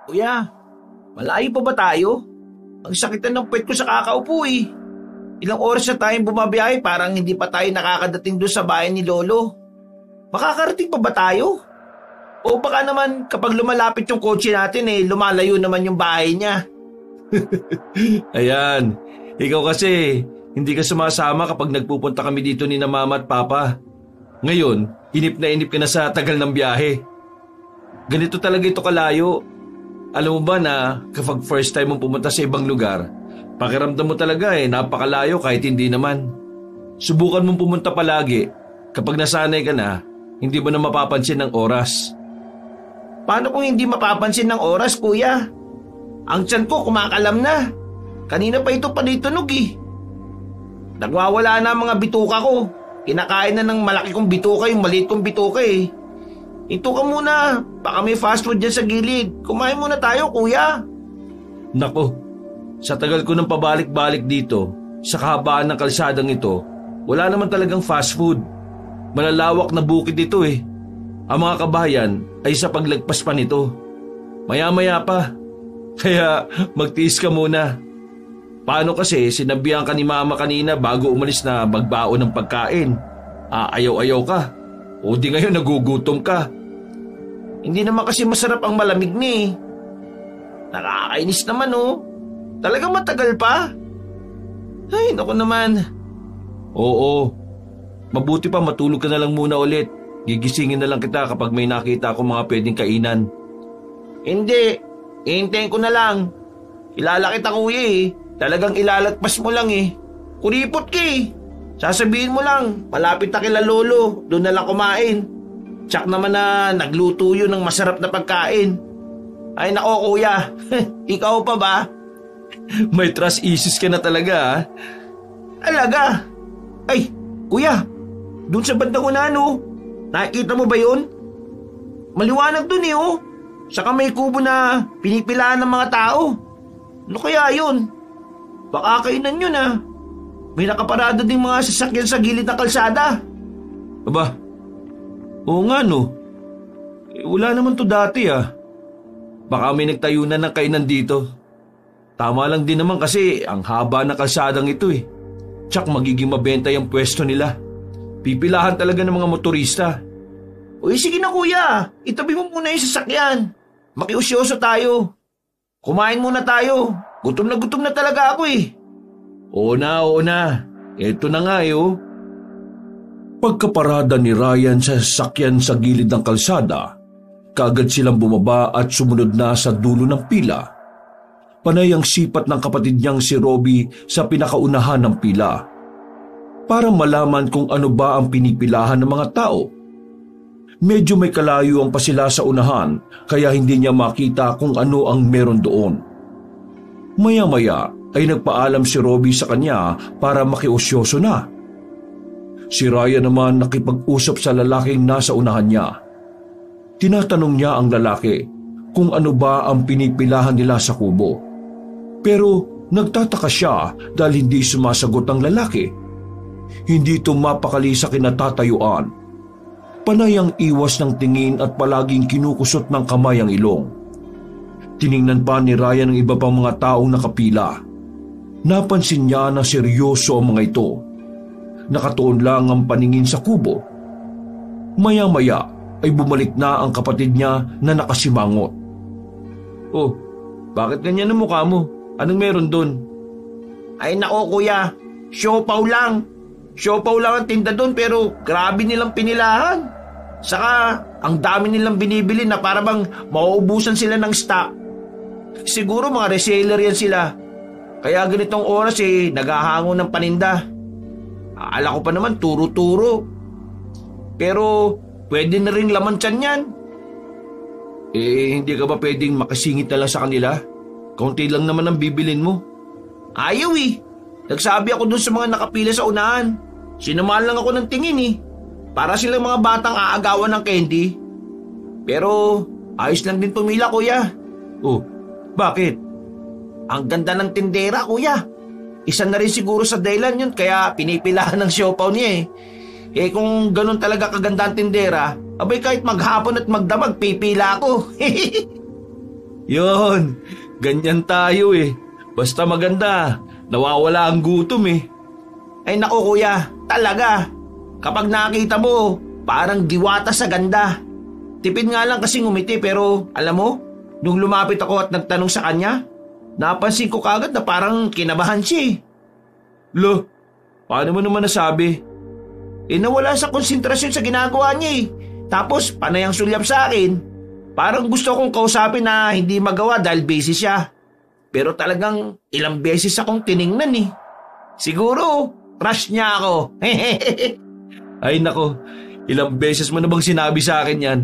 Kuya, malayo pa ba tayo? Ang sakit na ng puwet ko sa kakaupo eh. Ilang oras na tayong bumabiyahe parang hindi pa tayo nakakadating doon sa bahay ni Lolo. Makakarating pa ba tayo? O baka naman kapag lumalapit yung kotse natin lumalayo naman yung bahay niya. Ayan, ikaw kasi hindi ka sumasama kapag nagpupunta kami dito ni na mama at papa. Ngayon, inip na inip ka na sa tagal ng biyahe. Ganito talaga ito kalayo. Alam mo ba na kapag first time mong pumunta sa ibang lugar, pakiramdam mo talaga napakalayo kahit hindi naman. Subukan mong pumunta palagi. Kapag nasanay ka na, hindi mo na mapapansin ng oras. Paano kung hindi mapapansin ng oras, kuya? Ang tiyan ko kumakalam na. Kanina pa ito panitunog eh. Nagwawala na ang mga bituka ko. Kinakain na ng malaki kong bituka yung maliit kong bituka eh. Ito ka muna. Baka may fast food dyan sa gilid. Kumain muna tayo, kuya. Nako, sa tagal ko ng pabalik-balik dito, sa kahabaan ng kalsadang ito, wala naman talagang fast food. Malalawak na bukid ito eh. Ang mga kabayan ay sa paglagpas pa nito. Maya-maya pa. Kaya magtiis ka muna. Paano kasi sinabihan ka ni mama kanina bago umalis na magbaon ng pagkain? Ayaw-ayaw ka. O di ngayon nagugutom ka. Hindi naman kasi masarap ang malamig ni. Nakakainis naman oh. Talagang matagal pa. Ay, naku naman. Oo. Mabuti pa matulog ka na lang muna ulit. Gigisingin na lang kita kapag may nakita akong mga pwedeng kainan. Hindi. Ihintayin ko na lang. Kilala kita kuya eh. Talagang ilalagpas mo lang eh. Kuripot ka eh. Sasabihin mo lang, malapit na kila Lolo. Doon na lang kumain. Tsak naman na nagluto yun ng masarap na pagkain. Ay nako kuya. Ikaw pa ba? May trust issues ka na talaga ha? Alaga? Ay, kuya. Doon sa bandang unahan oh. Nakikita mo ba yun? Maliwanag dun eh oh. Saka may kubo na pinipilaan ng mga tao. Ano kaya yun? Baka kainan yun ah. May nakaparada ding mga sasakyan sa gilid ng kalsada. Aba, oo nga no. Wala naman to dati ah. Baka may nagtayo na ng kainan dito. Tama lang din naman kasi ang haba ng kalsadang ito eh. Tsak magiging mabenta yung pwesto nila. Pipilahan talaga ng mga motorista. Uy, sige na kuya. Itabi mo muna yung sasakyan. Makiusyoso tayo. Kumain muna tayo. Gutom na talaga ako eh. Oo na. Ito na nga oh. Pagkaparada ni Ryan sa sasakyan sa gilid ng kalsada, kaagad silang bumaba at sumunod na sa dulo ng pila. Panay ang sipat ng kapatid niyang si Robbie sa pinakaunahan ng pila. Para malaman kung ano ba ang pinipilahan ng mga tao. Medyo may kalayuan pa sila sa unahan kaya hindi niya makita kung ano ang meron doon. Maya-maya ay nagpaalam si Robbie sa kanya para makiusyoso na. Si Ryan naman nakipag-usap sa lalaking nasa unahan niya. Tinatanong niya ang lalaki kung ano ba ang pinipilahan nila sa kubo. Pero nagtataka siya dahil hindi sumasagot ang lalaki. Hindi ito mapakali sa kinatatayuan. Panay ang iwas ng tingin at palaging kinukusot ng kamay ang ilong. Tiningnan pa ni Ryan ang iba pang mga taong nakapila. Napansin niya na seryoso ang mga ito. Nakatuon lang ang paningin sa kubo. Maya-maya ay bumalik na ang kapatid niya na nakasimangot. Oh, bakit ganyan ang mukha mo? Anong meron doon? Ay nako kuya. Siopaw lang. Siopaw lang ang tinda doon pero grabe nilang pinilahan. Saka ang dami nilang binibili na para bang mauubusan sila ng stock. Siguro mga reseller yan sila. Kaya ganitong oras naghahango ng paninda. Akala ko pa naman turo-turo. Pero pwede na rin laman tiyan yan. Hindi ka ba pwedeng makasingit na lang sa kanila? Kaunti lang naman ang bibilin mo. Ayaw eh. Nagsabi ako dun sa mga nakapila sa unahan. Sinamahan lang ako ng tingin eh. Para silang mga batang aagawan ng candy. Pero ayos lang din pumila kuya. Oh, bakit? Ang ganda ng tindera kuya. Isa na rin siguro sa dahilan yun kaya pinipilahan ng siopaw niya eh. Kung ganun talaga kaganda ang tindera, abay kahit maghapon at magdamag pipila ako. Yon, ganyan tayo eh. Basta maganda, nawawala ang gutom eh. Ay naku kuya, talaga. Kapag nakita mo, parang diwata sa ganda. Tipid nga lang kasi ngumiti pero alam mo, nung lumapit ako at nagtanong sa kanya, napansin ko kagad na parang kinabahan siya eh. Lo, paano mo naman nasabi? Nawala sa konsentrasyon sa ginagawa niya eh. Tapos panay ang sulyap sa akin. Parang gusto kong kausapin na hindi magawa dahil busy siya. Pero talagang ilang beses akong tiningnan eh. Siguro, crush niya ako. Ay nako, ilang beses mo na bang sinabi sa akin yan?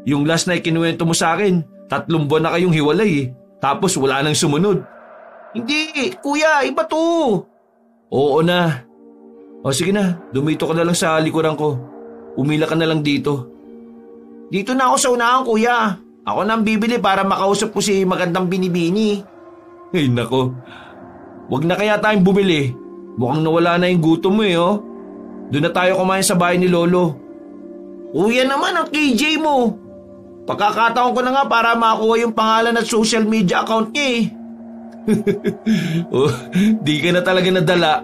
Yung last na ikinuwento mo sa akin, 3 buwan na kayong hiwalay eh. Tapos wala nang sumunod. Hindi, kuya, iba to. Oo na. O sige na, dumito ka na lang sa likuran ko. Umila ka na lang dito. Dito na ako sa unahan, kuya. Ako nang bibili para makausap ko si magandang binibini. Ay nako, wag na kaya tayong bumili. Mukhang nawala na yung gutom mo eh oh. Doon na tayo kumain sa bahay ni Lolo. Kuya naman ang KJ mo. Pagkakataon ko na nga para makuha yung pangalan at social media account niya eh. Oh, di ka na talaga nadala.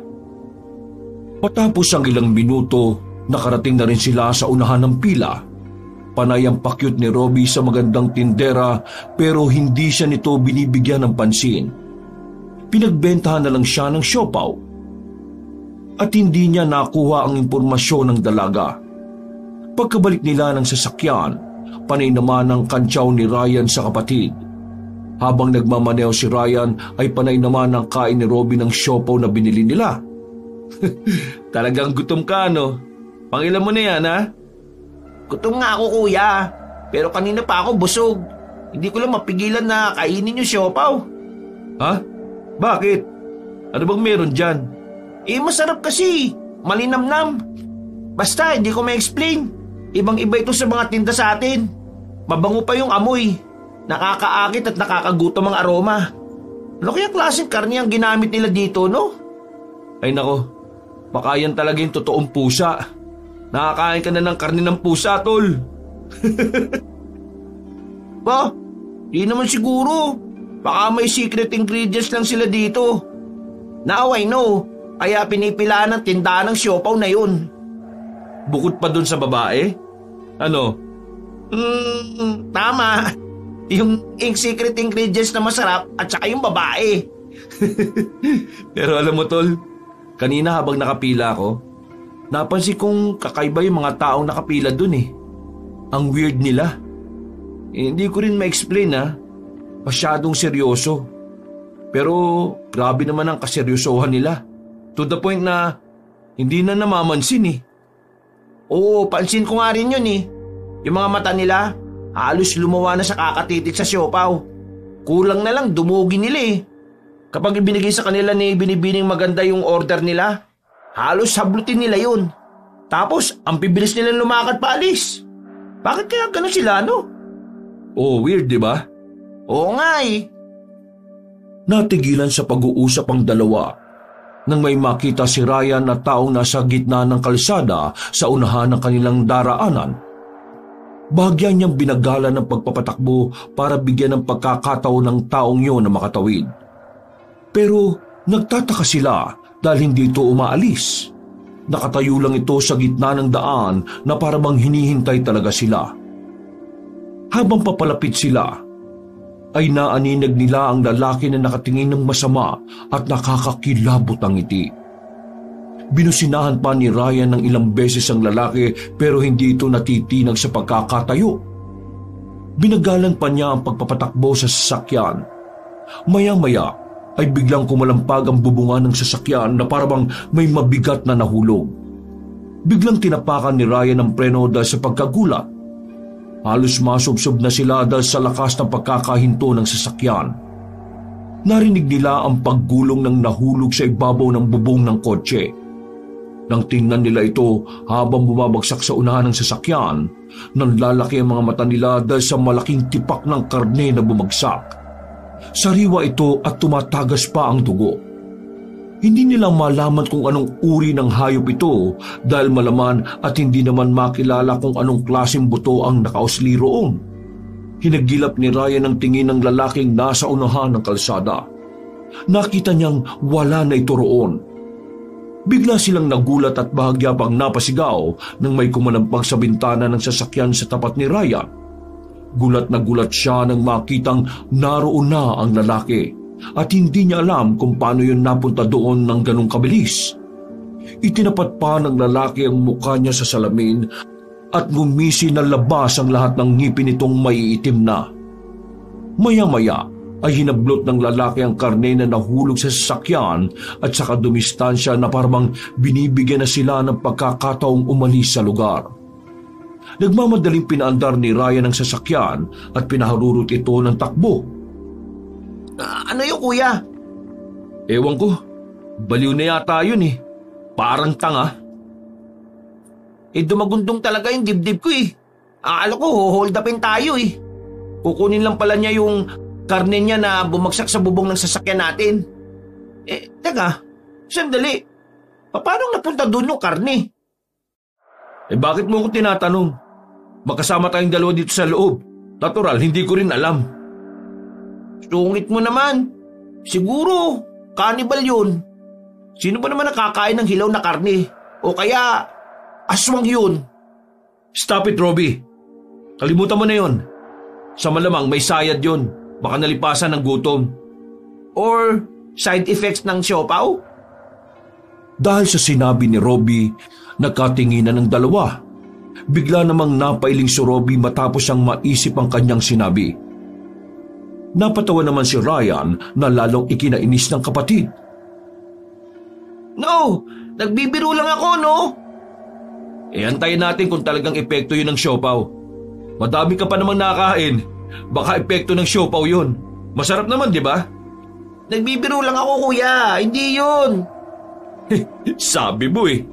Patapos ang ilang minuto, nakarating na rin sila sa unahan ng pila. Panay ang pakyut ni Robbie sa magandang tindera pero hindi siya nito binibigyan ng pansin. Pinagbentahan na lang siya ng siopaw. At hindi niya nakuha ang impormasyon ng dalaga. Pagkabalik nila ng sasakyan, panay naman ang kantsaw ni Ryan sa kapatid. Habang nagmamaneo si Ryan ay panay naman ang kain ni Robbie ng siopaw na binili nila. Talagang gutom ka no? Pangilan mo na yan ha? Gutom nga ako kuya, pero kanina pa ako busog. Hindi ko lang mapigilan na kainin yung siopaw. Ha? Bakit? Ano bang meron dyan? Masarap kasi, malinamnam. Basta hindi ko ma-explain. Ibang-iba ito sa mga tinda sa atin. Mabango pa yung amoy. Nakakaakit at nakakagutom ang aroma. Ano kaya klaseng karne ang ginamit nila dito, no? Ay nako, baka yan talaga yung totoong pusa. Nakakain ka na ng karne ng pusa, tol. Ba, di naman siguro. Baka may secret ingredients lang sila dito. Now I know, kaya pinipilaan ng tindahan ng siopaw na yun. Bukod pa dun sa babae? Ano? Tama. Yung secret ingredients na masarap at saka yung babae. Pero alam mo tol, kanina habang nakapila ako, napansin kong kakaiba yung mga taong nakapila dun eh. Ang weird nila. Hindi ko rin ma-explain ha. Masyadong seryoso. Pero grabe naman ang kaseryosohan nila. To the point na hindi na namamansin eh. Oo, pansin ko nga rin yun eh. Yung mga mata nila, halos lumawa na sa kakatitik sa siopaw. Kulang na lang dumugi nila eh. Kapag ibinigay sa kanila ni binibining maganda yung order nila, halos sablutin nila yun. Tapos, ang bibilis nilang lumakad paalis. Bakit kaya ganun sila, no? Oh, weird, di ba? Oo nga eh. Natigilan sa pag-uusap ang dalawa nang may makita si Ryan na taong nasa gitna ng kalsada sa unahan ng kanilang daraanan. Bahagyan niyang binagalan ng pagpapatakbo para bigyan ng pagkakataon ng taong yun na makatawid. Pero nagtataka sila dahil hindi ito umaalis. Nakatayo lang ito sa gitna ng daan na para bang hinihintay talaga sila. Habang papalapit sila, ay naaninag nila ang lalaki na nakatingin ng masama at nakakakilabot ang ngiti. Binusinahan pa ni Ryan ng ilang beses ang lalaki pero hindi ito natitinag sa pagkakatayo. Binagalan pa niya ang pagpapatakbo sa sasakyan. Maya-maya ay biglang kumalampag ang bubungan ng sasakyan na parabang may mabigat na nahulog. Biglang tinapakan ni Ryan ang preno dahil sa pagkagulat. Halos masubsob na sila dahil sa lakas ng pagkakahinto ng sasakyan. Narinig nila ang paggulong ng nahulog sa ibabaw ng bubong ng kotse. Nang tingnan nila ito habang bumabagsak sa unahan ng sasakyan, nanlalaki ang mga mata nila dahil sa malaking tipak ng karne na bumagsak. Sariwa ito at tumatagas pa ang dugo. Hindi nila malaman kung anong uri ng hayop ito dahil malaman at hindi naman makilala kung anong klaseng buto ang nakausli roon. Hinagilap ni Ryan ang tingin ng lalaking nasa unahan ng kalsada. Nakita niyang wala na ito roon. Bigla silang nagulat at bahagya pang napasigaw nang may kumalampag sa bintana ng sasakyan sa tapat ni Ryan. Gulat na gulat siya nang makitang naroon na ang lalaki at hindi niya alam kung paano yun napunta doon ng ganong kabilis. Itinapat pa ng lalaki ang mukha niya sa salamin at ngumisi na labas ang lahat ng ngipin nitong maiitim na. Maya-maya ay hinablot ng lalaki ang karne na nahulog sa sasakyan at saka dumistansya na parang binibigyan na sila ng pagkakataong umalis sa lugar. Nagmamadaling pinaandar ni Ryan ang sasakyan at pinaharurot ito ng takbo. Ano yun, kuya? Ewan ko, baliw na yata yun eh. Parang tanga. Dumagundong talaga yung dibdib ko eh. Akala ko hold upin tayo eh. Kukunin lang pala niya yung karne niya na bumagsak sa bubong ng sasakyan natin. Teka, sandali. Paano napunta doon yung karne? Bakit mo ko tinatanong? Magkasama tayong dalawa dito sa loob. Natural, hindi ko rin alam. Sungit mo naman. Siguro, cannibal yun. Sino ba naman nakakain ng hilaw na karne? O kaya aswang yun. Stop it, Robbie. Kalimutan mo na yun. Sa malamang may sayad yun. Baka nalipasan ng gutom. Or side effects ng siopaw? Dahil sa sinabi ni Robbie, nagkatinginan ng dalawa. Bigla namang napailing si Robbie matapos siyang maisip ang kanyang sinabi. Napatawa naman si Ryan na lalong ikinainis ng kapatid. No, nagbibiro lang ako, no? Antayin natin kung talagang epekto yun ng siopaw. Madami ka pa namang nakain. Baka epekto ng siopaw yun. Masarap naman, di ba? Nagbibiro lang ako, kuya. Hindi yun. Sabi mo eh.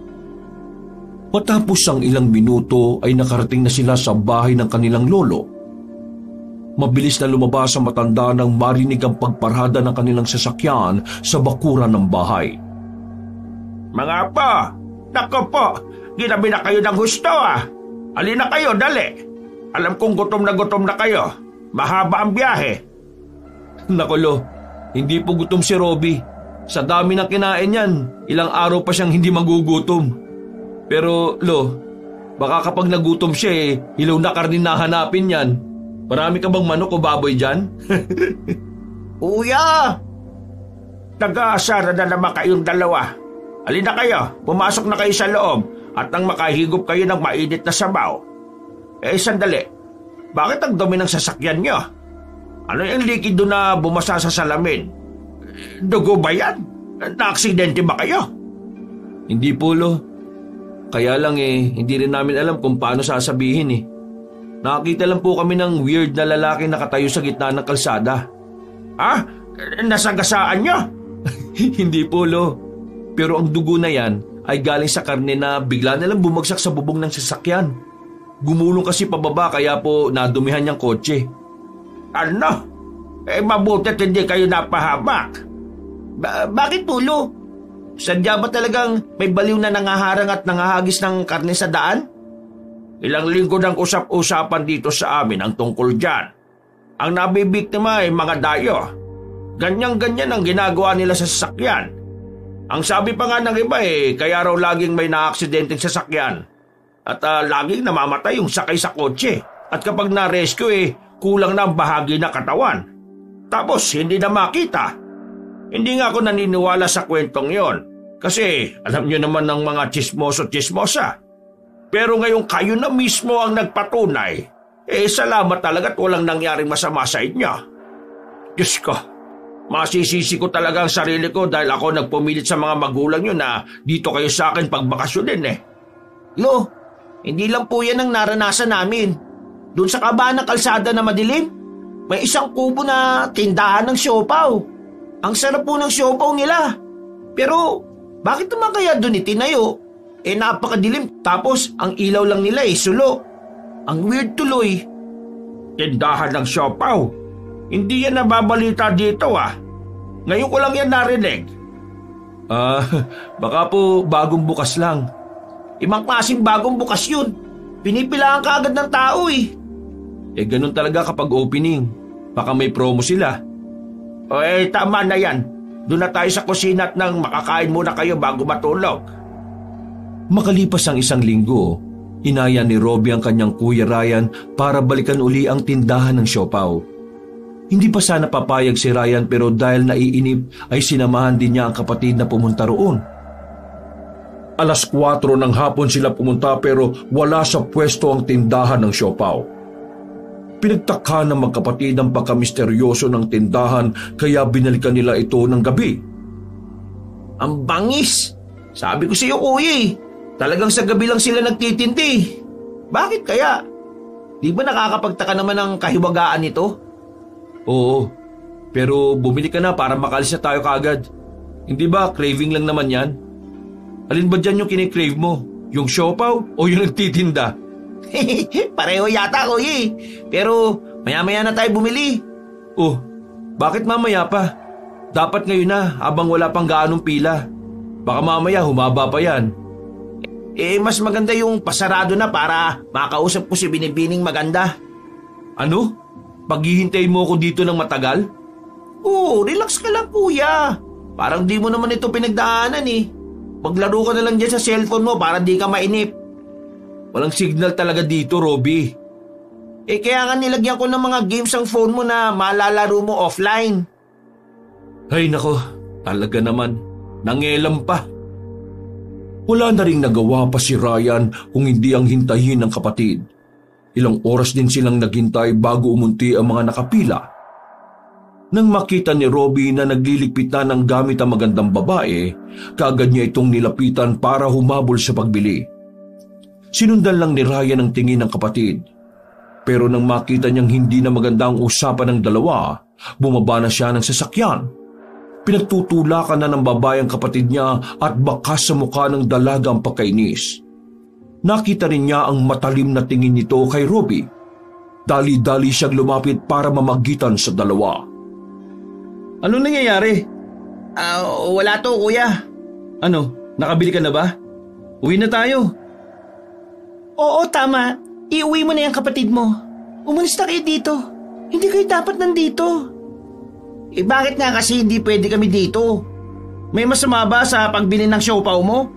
Matapos ang ilang minuto ay nakarating na sila sa bahay ng kanilang lolo. Mabilis na lumabas ang matanda nang marinig ang pagparada ng kanilang sasakyan sa bakuran ng bahay. Mga po, nako po, ginabi na kayo ng gusto ah. Alina kayo, dali. Alam kong gutom na kayo. Mahaba ang biyahe. Naku lo, hindi po gutom si Robbie. Sa dami ng kinain yan, ilang araw pa siyang hindi magugutom. Pero lo, baka kapag nagutom siya hilaw na karne na hanapin yan. Marami ka bang manok o baboy dyan? Kuya! Nag-aasara na naman kayong dalawa. Alina kayo, pumasok na kayo sa loob at nang makahigop kayo ng mainit na sabaw. Sandali. Bakit ang dumi ng sasakyan nyo? Ano yung likido na bumasa sa salamin? Dugo ba yan? Na-aksidente ba kayo? Hindi po, lo. Kaya lang hindi rin namin alam kung paano sasabihin eh. Nakakita lang po kami ng weird na lalaki nakatayo sa gitna ng kalsada. Nasagasaan nyo? Hindi po, lo. Pero ang dugo na yan ay galing sa karne na bigla nalang bumagsak sa bubong ng sasakyan. Gumulong kasi pababa kaya po nadumihan niyang kotse. Ano? Mabutit hindi kayo napahamak. Bakit po, lo? Sadya ba talagang may baliw na nangaharang at nangahagis ng karne sa daan? Ilang linggo nang usap-usapan dito sa amin ang tungkol dyan. Ang nabibiktima ay mga dayo. Ganyan-ganyan ang ginagawa nila sa sasakyan. Ang sabi pa nga ng iba kaya raw laging may naaksidenteng sasakyan. At laging namamatay yung sakay sa kotse. At kapag na-rescue kulang na ang bahagi na katawan. Tapos hindi na makita. Hindi nga ako naniniwala sa kwentong yon. Kasi alam nyo naman ng mga chismoso-chismosa. Pero ngayon kayo na mismo ang nagpatunay. Salamat talaga at walang nangyaring masama sa inyo. Diyos ko, masisisi ko talaga ang sarili ko dahil ako nagpumilit sa mga magulang nyo na dito kayo sa akin pagbakasyonin Lo, hindi lang po yan ang naranasan namin. Doon sa kabahan ng kalsada na madilim, may isang kubo na tindahan ng siopaw. Ang sarap po ng siopaw nila. Pero bakit naman kaya doon itinayo? Napakadilim tapos ang ilaw lang nila sulo. Ang weird tuloy. Tindahan ng siopaw? Hindi yan nababalita dito Ngayon ko lang yan narinig. Baka po bagong bukas lang. Ibang klaseng bagong bukas yun. Pinipilahan ka agad ng tao Ganun talaga kapag opening. Baka may promo sila. Tama na yan. Doon na tayo sa kusina at nang makakain muna kayo bago matulog. Makalipas ang 1 linggo, inaya ni Robbie ang kanyang kuya Ryan para balikan uli ang tindahan ng siopaw. Hindi pa sana papayag si Ryan pero dahil naiinip ay sinamahan din niya ang kapatid na pumunta roon. 4:00 ng hapon sila pumunta pero wala sa pwesto ang tindahan ng siopaw. Pinagtakha ng magkapatid ang pagkamisteryoso ng tindahan kaya binalikan nila ito ng gabi. Ang bangis! Sabi ko sa iyo, kuya talagang sa gabi lang sila nagtitindi. Bakit kaya? Di ba nakakapagtaka naman ang kahiwagaan nito? Oo, pero bumili ka na para makalis na tayo kaagad. Hindi ba craving lang naman yan? Alin ba dyan yung kinikrave mo? Yung siopaw o yung nagtitinda? Pareho yata, kuya Pero maya-maya na tayo bumili. Oh, bakit mamaya pa? Dapat ngayon na habang wala pang gaanong pila. Baka mamaya humaba pa yan. Mas maganda yung pasarado na para makausap ko si Binibining maganda. Ano? Paghihintay mo ako dito ng matagal? Oo, relax ka lang, kuya. Parang di mo naman ito pinagdaanan Maglaro ka na lang dyan sa cellphone mo para di ka mainip. Walang signal talaga dito, Robbie. Kaya nga nilagyan ko ng mga games ang phone mo na malalaro mo offline. Ay nako, talaga naman. Nangelam pa. Wala na ring nagawa pa si Ryan kung hindi ang hintayin ng kapatid. Ilang oras din silang naghintay bago umunti ang mga nakapila. Nang makita ni Robbie na nagliligpit na ng gamit ang magandang babae, kaagad niya itong nilapitan para humabol sa pagbili. Sinundan lang ni Ryan ang tingin ng kapatid. Pero nang makita niyang hindi na maganda ang usapan ng dalawa, bumaba na siya ng sasakyan. Pinagtutulakan na ng babae ang kapatid niya at bakas sa mukha ng dalaga ang pagkainis. Nakita rin niya ang matalim na tingin nito kay Robbie. Dali-dali siyang lumapit para mamagitan sa dalawa. Ano nangyayari? Wala to, kuya. Ano, nakabili ka na ba? Uwi na tayo. Oo, tama. Iuwi mo na yung kapatid mo. Umalis na kayo dito. Hindi kayo dapat nandito. Bakit nga kasi hindi pwede kami dito? May masama ba sa pagbili ng siopaw mo?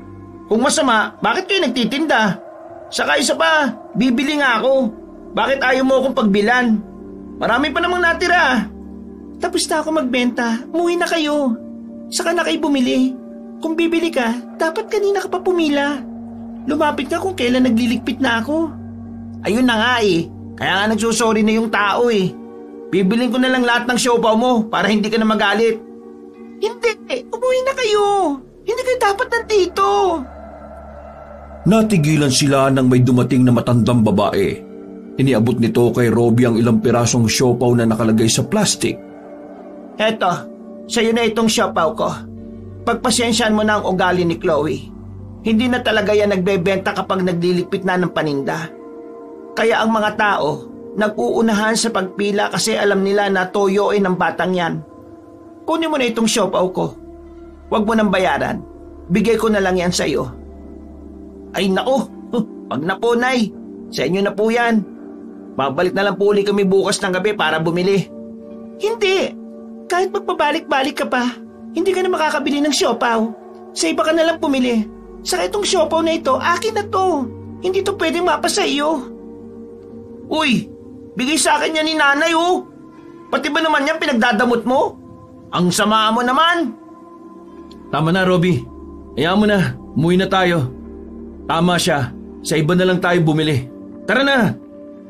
Kung masama, bakit kayo nagtitinda? Saka isa pa, bibili nga ako. Bakit ayaw mo akong pagbilan? Marami pa namang natira. Tapos na ako magbenta. Umuwi na kayo. Saka na kayo bumili. Kung bibili ka, dapat kanina ka pa pumila. Lumapit ka kung kailan nagliligpit na ako. Ayun na nga Kaya nga nagsusorry na yung tao Bibilin ko na lang lahat ng siopaw mo para hindi ka na magalit. Hindi, umuwi na kayo. Hindi kayo dapat nandito. Natigilan sila nang may dumating na matandang babae. Iniabot nito kay Robbie ang ilang pirasong siopaw na nakalagay sa plastic. Eto, sa'yo na itong siopaw ko. Pagpasensyaan mo na ang ugali ni Chloe. Hindi na talaga yan nagbebenta kapag nagliligpit na ng paninda. Kaya ang mga tao, nag-uunahan sa pagpila kasi alam nila na toyoin ng batang yan. Kunin mo na itong siopaw ko. Huwag mo nang bayaran. Bigay ko na lang yan sa'yo. Ay nako, pag napunay, sa inyo na po yan. Babalik na lang po ulit kami bukas ng gabi para bumili. Hindi. Kahit magpabalik-balik ka pa, hindi ka na makakabili ng siopaw. Sa iba ka na lang pumili. Saka itong siopaw na ito, akin na to. Hindi to pwedeng mapa sa iyo. Uy, bigay sa akin yan ni nanay Pati ba naman yan pinagdadamot mo? Ang sama mo naman. Tama na, Robbie. Hayaan mo na, umuwi na tayo. Tama siya, sa iba na lang tayo bumili. Tara na.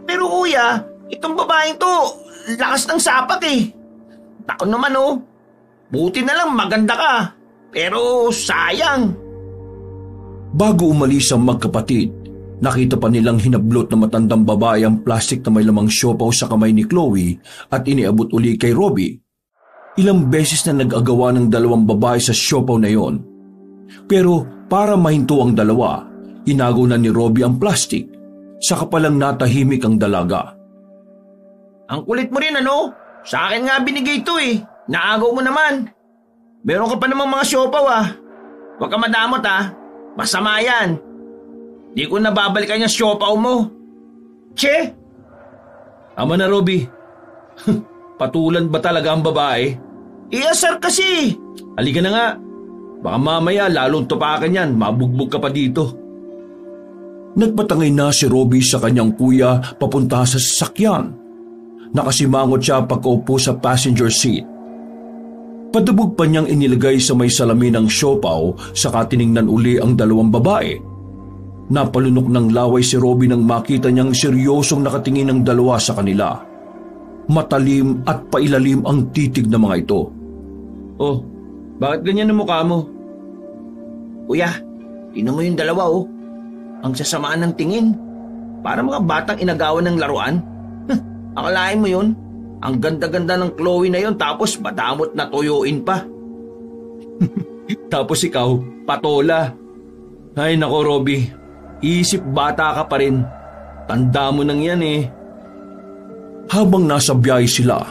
Pero kuya, itong babaeng to, lakas ng sapak Tako naman Buti na lang maganda ka. Pero sayang. Bago umalis ang magkapatid, nakita pa nilang hinablot na matandang babae ang plastic na may lamang siopaw sa kamay ni Chloe at iniabot uli kay Robbie. Ilang beses na nag-agawa ng dalawang babae sa siopaw na yon. Pero para mahinto ang dalawa, inago na ni Robbie ang plastic. Saka palang natahimik ang dalaga. Ang kulit mo rin Sa akin nga binigay ito Naagaw mo naman. Meron ka pa namang mga siopaw Huwag ka madamot Masama yan. Di ko nababalikan yung siopaw mo. Che! Ama na, Robby. Patulan ba talaga ang babae? Asar kasi. Halika na nga. Baka mamaya lalong tupakan yan, mabugbog ka pa dito. Nagpatangay na si Robby sa kanyang kuya papunta sa sasakyan. Nakasimangot siya pagkaupo sa passenger seat. Padubog pa niyang inilagay sa may salamin ng siopaw saka tiningnan uli ang dalawang babae. Napalunok ng laway si Robby nang makita niyang seryosong nakatingin ng dalawa sa kanila. Matalim at pailalim ang titig ng mga ito. Oh, bakit ganyan ang mukha mo? Kuya, tingnan mo yung dalawa oh. Ang sasamaan ng tingin. Para mga batang inagawan ng laruan. Akalain mo yun? Ang ganda-ganda ng Chloe na yun tapos madamot na tuyuin pa. Tapos ikaw, patola. Ay nako Robby, isip bata ka pa rin. Tanda mo nang yan eh. Habang nasa biyahe sila,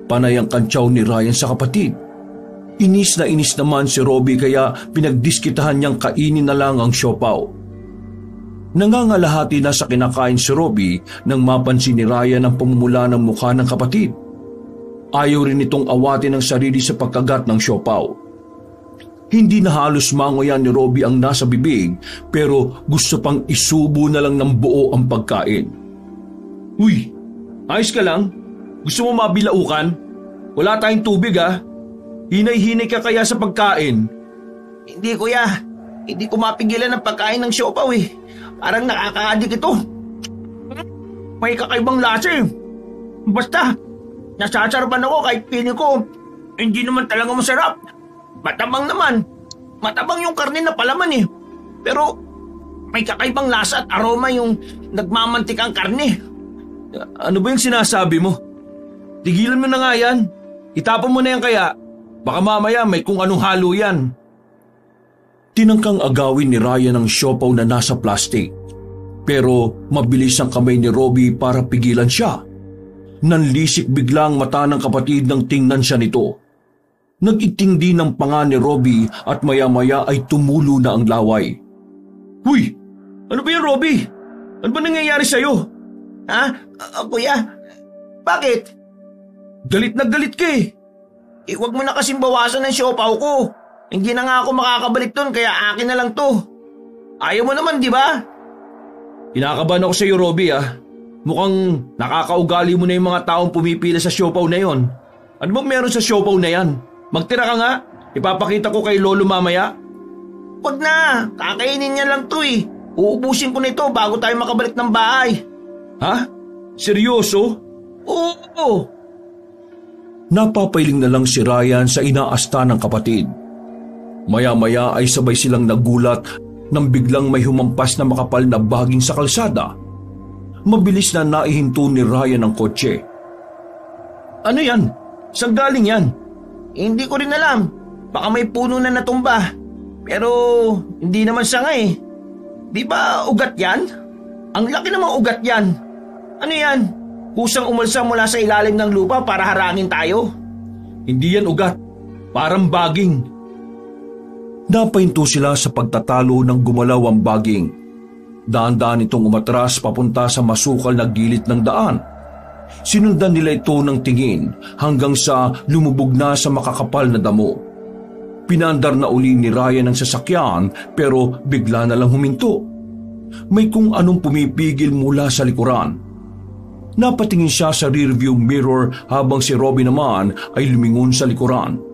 panay ang kantsaw ni Ryan sa kapatid. Inis na inis naman si Robby kaya pinagdiskitahan niyang kainin na lang ang siopaw. Nangangalahati na sa kinakain si Robby nang mapansin ni Ryan ang pumumula ng mukha ng kapatid. Ayaw rin itong awatin ang sarili sa pagkagat ng siopaw. Hindi na halos mangoyan ni Robby ang nasa bibig pero gusto pang isubo na lang ng buo ang pagkain. Uy, ayos ka lang? Gusto mo mabilaukan? Wala tayong tubig ah. Hinay-hinay ka kaya sa pagkain? Hindi kuya, hindi ko mapigilan ang pagkain ng siopaw eh. Parang nakaka-addict ito. May kakaibang lasa eh. Basta, nasasarapan ako kahit piling ko. Hindi naman talaga masarap. Matabang naman. Matabang yung karne na palaman eh. Pero may kakaibang lasa at aroma yung nagmamantikang karne. Ano ba yung sinasabi mo? Tigilan mo na nga yan. Itapon mo na yan kaya. Baka mamaya may kung anong halo yan. Tinangkang agawin ni Ryan ang siopaw na nasa plastic. Pero mabilis ang kamay ni Robby para pigilan siya. Nanlisik bigla ang mata ng kapatid nang tingnan siya nito. Nag-iting din ang panga ni Robby at maya-maya ay tumulo na ang laway. Huy! Ano ba yan, Robby? Ano ba nangyayari sa'yo? Ha? Kuya? Bakit? Galit na galit ka eh. Huwag mo na kasing bawasan ng siopaw ko. Hindi na nga ako makakabalik doon kaya akin na lang to. Ayaw mo naman, di ba? Kinakabahan ako sa iyo, Robby ah. Mukhang nakakaugali mo na yung mga taong pumipila sa siopaw na yon. Ano bang meron sa siopaw na yan? Magtira ka nga. Ipapakita ko kay Lolo mamaya. Huwag na. Kakainin niya lang to eh. Uubusin ko na ito bago tayo makabalik ng bahay. Ha? Seryoso? Oo. Napapailing na lang si Ryan sa inaasta ng kapatid. Maya-maya ay sabay silang nagulat nang biglang may humampas na makapal na baging sa kalsada. Mabilis na naihinto ni Ryan ang kotse. Ano yan? Saan galing yan? Hindi ko rin alam. Baka may puno na natumba. Pero hindi naman sanga eh. Di ba ugat yan? Ang laki namang ugat yan. Ano yan? Kusang umalsa mula sa ilalim ng lupa para harangin tayo? Hindi yan ugat. Parang baging. Napahinto sila sa pagtatalo ng gumalaw ang baging. Daan-daan itong umatras papunta sa masukal na gilid ng daan. Sinundan nila ito ng tingin hanggang sa lumubog na sa makakapal na damo. Pinandar na uli ni Ryan ang sasakyan pero bigla na lang huminto. May kung anong pumipigil mula sa likuran. Napatingin siya sa rearview mirror habang si Robby naman ay lumingon sa likuran.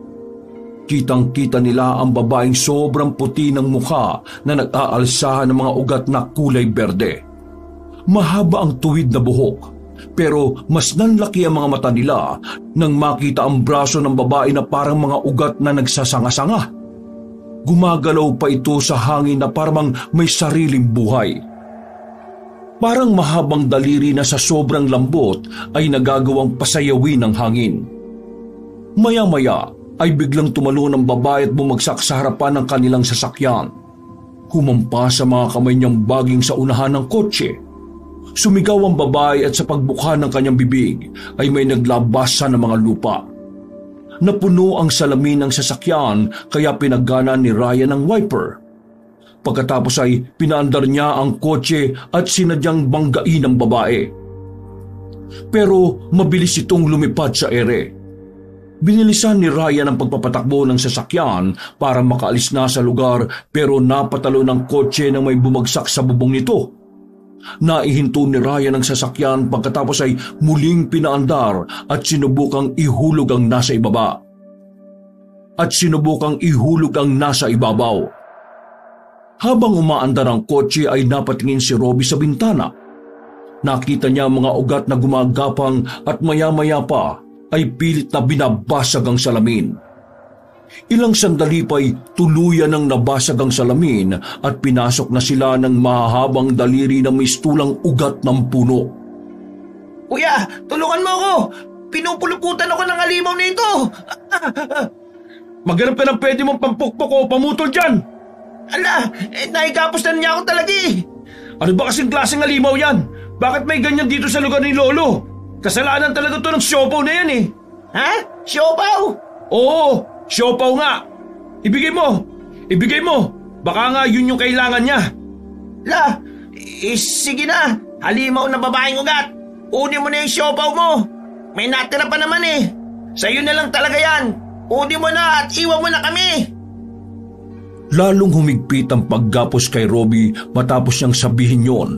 Kitang-kita nila ang babaeng sobrang puti ng mukha na nag-aalsahan ng mga ugat na kulay berde. Mahaba ang tuwid na buhok, pero mas nanlaki ang mga mata nila nang makita ang braso ng babae na parang mga ugat na nagsasanga-sanga. Gumagalaw pa ito sa hangin na parang may sariling buhay. Parang mahabang daliri na sa sobrang lambot ay nagagawang pasayawin ng hangin. Maya-maya ay biglang tumalon ang babae at bumagsak sa harapan ng kanilang sasakyan. Humampas sa mga kamay niyang baging sa unahan ng kotse. Sumigaw ang babae at sa pagbukha ng kanyang bibig ay may naglabasan ng mga lupa. Napuno ang salamin ng sasakyan kaya pinagana ni Ryan ang wiper. Pagkatapos ay pinaandar niya ang kotse at sinadyang banggain ang babae. Pero mabilis itong lumipad sa ere. Binilisan ni Ryan ang pagpapatakbo ng sasakyan para makaalis na sa lugar pero napatalo ng kotse na may bumagsak sa bubong nito. Naihinto ni Ryan ang sasakyan pagkatapos ay muling pinaandar at sinubukang ihulog ang nasa ibabaw. Habang umaandar ang kotse ay napatingin si Robbie sa bintana. Nakita niya ang mga ugat na gumagapang at maya-maya pa ay pilit na binabasag ang salamin. Ilang sandali pa'y tuluyan ng nabasag ang salamin at pinasok na sila ng mahahabang daliri na may stulang ugat ng puno. Kuya, tulungan mo ako! Pinupuluputan ako ng halimaw nito! Maghanap ka ng pwede mong pampukpok o pamutol dyan! Ala, naikapos na niya ako talaga eh! Ano ba kasing klaseng halimaw yan? Bakit may ganyan dito sa lugar ni Lolo? Kasalanan talaga to ng siopaw na yan eh. Ha? Siopaw? Oo, siopaw nga. Ibigay mo. Baka nga yun yung kailangan niya. La, sige na. Halimaw na babaeng ugat. Kunin mo na yung siopaw mo. May natira pa naman eh. Sa'yo na lang talaga yan. Kunin mo na at iwan mo na kami. Lalong humigpit ang paggapos kay Robbie matapos niyang sabihin yon.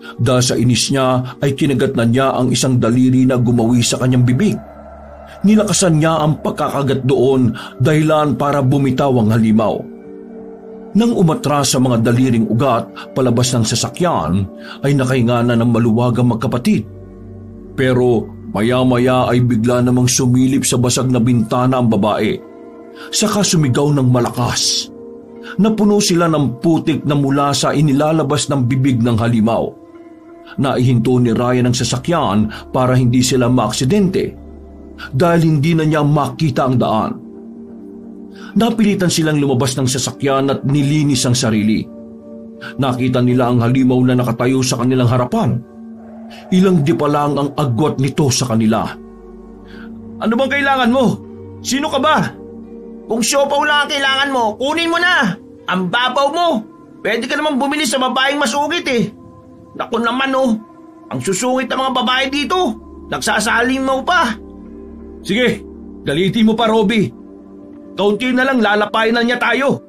Dahil sa inis niya ay kinagat na niya ang isang daliri na gumawi sa kanyang bibig. Nilakasan niya ang pagkakagat doon dahilan para bumitaw ang halimaw. Nang umatras sa mga daliring ugat palabas ng sasakyan ay nakahinga na ng maluwag ang magkapatid. Pero maya-maya ay bigla namang sumilip sa basag na bintana ang babae. Saka sumigaw ng malakas. Napuno sila ng putik na mula sa inilalabas ng bibig ng halimaw. Naihinto ni Ryan ang sasakyan para hindi sila maaksidente dahil hindi na niya makita ang daan. Napilitan silang lumabas ng sasakyan at nilinis ang sarili. Nakita nila ang halimaw na nakatayo sa kanilang harapan. Ilang di pa lang ang agwat nito sa kanila. Ano bang kailangan mo? Sino ka ba? Kung siopaw lang ang kailangan mo, kunin mo na. Ang babaw mo. Pwede ka naman bumili sa babaeng masungit eh. Naku naman oh, ang susungit ng mga babae dito. Nagsasaling mo pa. Sige, galitin mo pa Robbie. Kaunti na lang lalapain na niya tayo.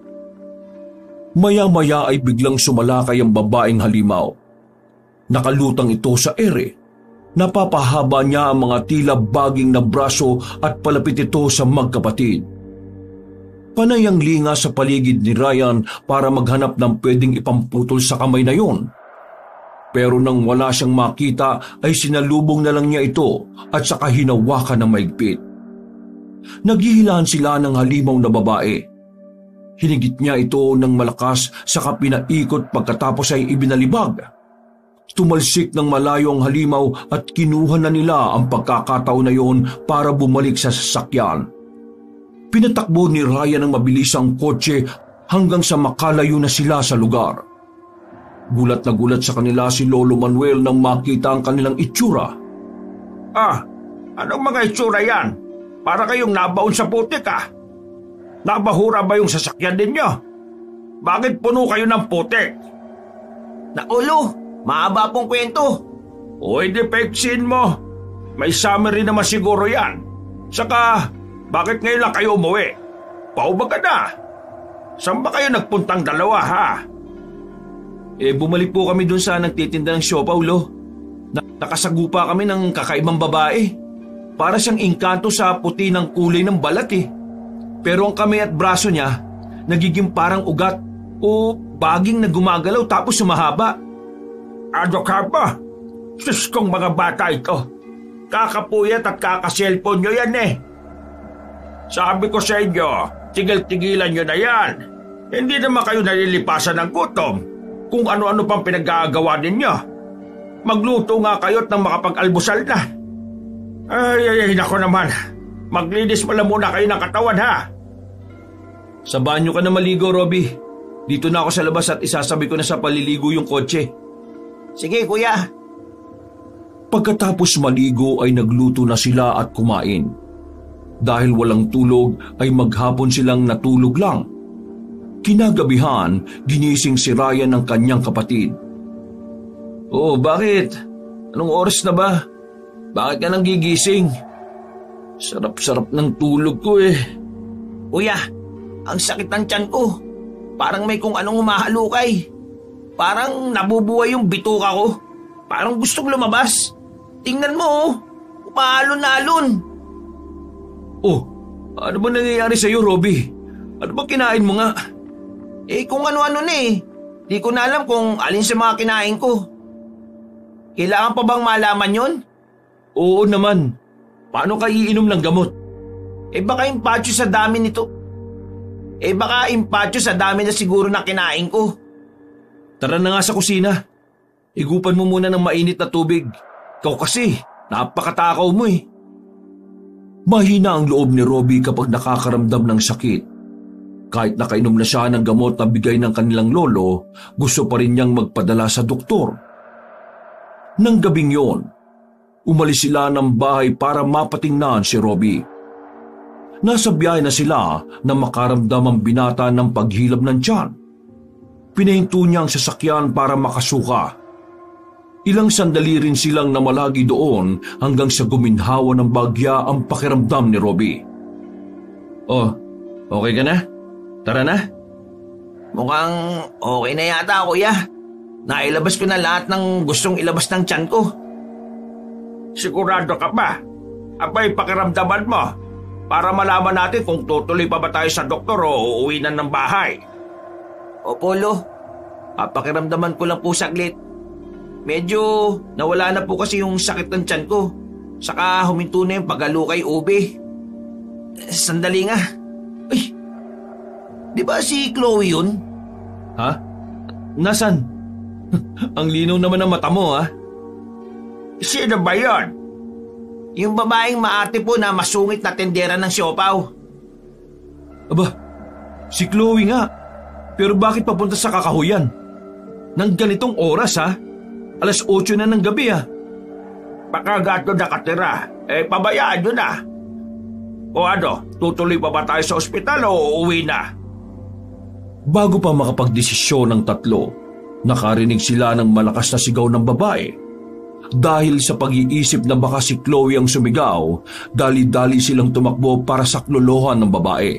Maya-maya ay biglang sumalakay ang babaeng halimaw. Nakalutang ito sa ere. Napapahaba niya ang mga tila baging na braso at palapit ito sa magkapatid. Panay ang linga sa paligid ni Ryan para maghanap ng pwedeng ipamputol sa kamay na yon. Pero nang wala siyang makita ay sinalubong na lang niya ito at saka hinawakan ng maigpit. Naghihilaan sila ng halimaw na babae. Hinigit niya ito ng malakas saka pinaikot pagkatapos ay ibinalibag. Tumalsik ng malayo ang halimaw at kinuha na nila ang pagkakataon na yon para bumalik sa sasakyan. Pinatakbo ni Ryan ng mabilis ang kotse hanggang sa makalayo na sila sa lugar. Gulat na gulat sa kanila si Lolo Manuel nang makita ang kanilang itsura. Anong mga itsura yan? Para kayong nabaon sa putik ah. Nabahura ba yung sasakyan ninyo? Bakit puno kayo ng putik? Naulo, mahaba pong kwento. O hindi peksin mo. May summary naman siguro yan. Saka, bakit ngayon lang kayo umuwi? Paubag ka na. Saan ba kayo nagpuntang dalawa ha? Bumalik po kami dun sa nagtitinda ng siopaw, Lo. Nakasagupa kami ng kakaibang babae. Para siyang engkanto sa puti ng kulay ng balat eh. Pero ang kamay at braso niya, nagiging parang ugat o baging na gumagalaw tapos sumahaba. Ano ka ba? Sus kong mga bata ito. Kakapuyat at kakaselfon nyo yan eh. Sabi ko sa inyo, tigil-tigilan nyo na yan. Hindi naman kayo nalilipasan ng gutom. Kung ano-ano pang pinag-aagawa ninyo. Magluto nga kayo't nang makapag-almusal na. Ay, nako naman. Maglinis mo lang muna kayo ng katawan ha. Sa banyo ka na maligo, Robbie. Dito na ako sa labas at isasabi ko na sa paliligo yung kotse. Sige, kuya. Pagkatapos maligo ay nagluto na sila at kumain. Dahil walang tulog ay maghapon silang natulog lang. Kinagabihan, ginising si Ryan ng kanyang kapatid. Oh, bakit? Anong oras na ba? bakit ka nang gigising? Sarap-sarap ng tulog ko eh. Kuya, ang sakit ng tiyan ko. Parang may kung anong humahalukay. Parang nabubuhay yung bituka ko. Parang gustong lumabas. Tingnan mo, umaalon-alon. Oh, ano ba nangyayari sa'yo, Robby? Ano ba kinain mo nga? Kung ano-ano na eh. Di ko na alam kung alin sa mga kinain ko. Kailangan pa bang malaman yon? Oo naman. Paano ka iinom ng gamot? Baka impatyo sa dami nito. Baka impatyo sa dami na siguro na kinain ko. Tara na nga sa kusina. Higupan mo muna ng mainit na tubig. Ikaw kasi, napakatakaw mo eh. Mahina ang loob ni Robby kapag nakakaramdam ng sakit. Kahit nakainom na siya ng gamot na bigay ng kanilang lolo, gusto pa rin niyang magpadala sa doktor. Nang gabing yon, umalis sila ng bahay para mapatingnan si Robby. Nasa biyahe na sila na makaramdam ang binata ng paghilab ng tiyan. Pinahinto niya ang sasakyan para makasuka. Ilang sandali rin silang namalagi doon hanggang sa guminhawa ng bagya ang pakiramdam ni Robby. Oh, okay ka na? Tara na. Mukhang okay na yata, kuya. Nailabas ko na lahat ng gustong ilabas ng tiyan ko. Sigurado ka ba? Abay, pakiramdaman mo para malaman natin kung tutuloy pa ba tayo sa doktor o uuwi na ng bahay. Opo, Lo. Papakiramdaman ko lang po saglit. Medyo nawala na po kasi yung sakit ng tiyan ko. Saka huminto na yung paghalukay ube. Sandali nga. Ay, di ba si Chloe yun? Ha? Nasaan? Ang linaw naman ng mata mo, ha? Sino ba yun? Yung babaeng maarte po na masungit na tendera ng siopaw. Aba, si Chloe nga. Pero bakit papunta sa kakahuyan? Nang ganitong oras, ha? 8:00 na ng gabi, ha? Baka gato nakatira. Pabayaan nyo na. O ano, tutuloy pa ba tayo sa ospital o uuwi na? Bago pa makapagdesisyon ng tatlo, nakarinig sila ng malakas na sigaw ng babae. Dahil sa pag-iisip na baka si Chloe ang sumigaw, dali-dali silang tumakbo para saklolohan ng babae.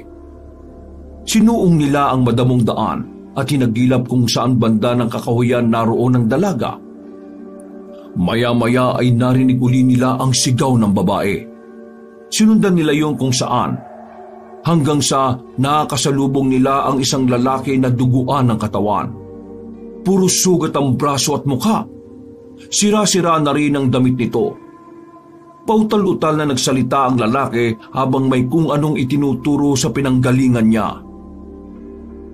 Sinuong nila ang madamong daan at hinagilap kung saan banda ng kakahuyan naroon ang dalaga. Maya-maya ay narinig uli nila ang sigaw ng babae. Sinundan nila yung kung saan, hanggang sa nakakasalubong nila ang isang lalaki na duguan ng katawan. Puro sugat ang braso at mukha. Sira-sira na rin ang damit nito. Pautal-utal na nagsalita ang lalaki habang may kung anong itinuturo sa pinanggalingan niya.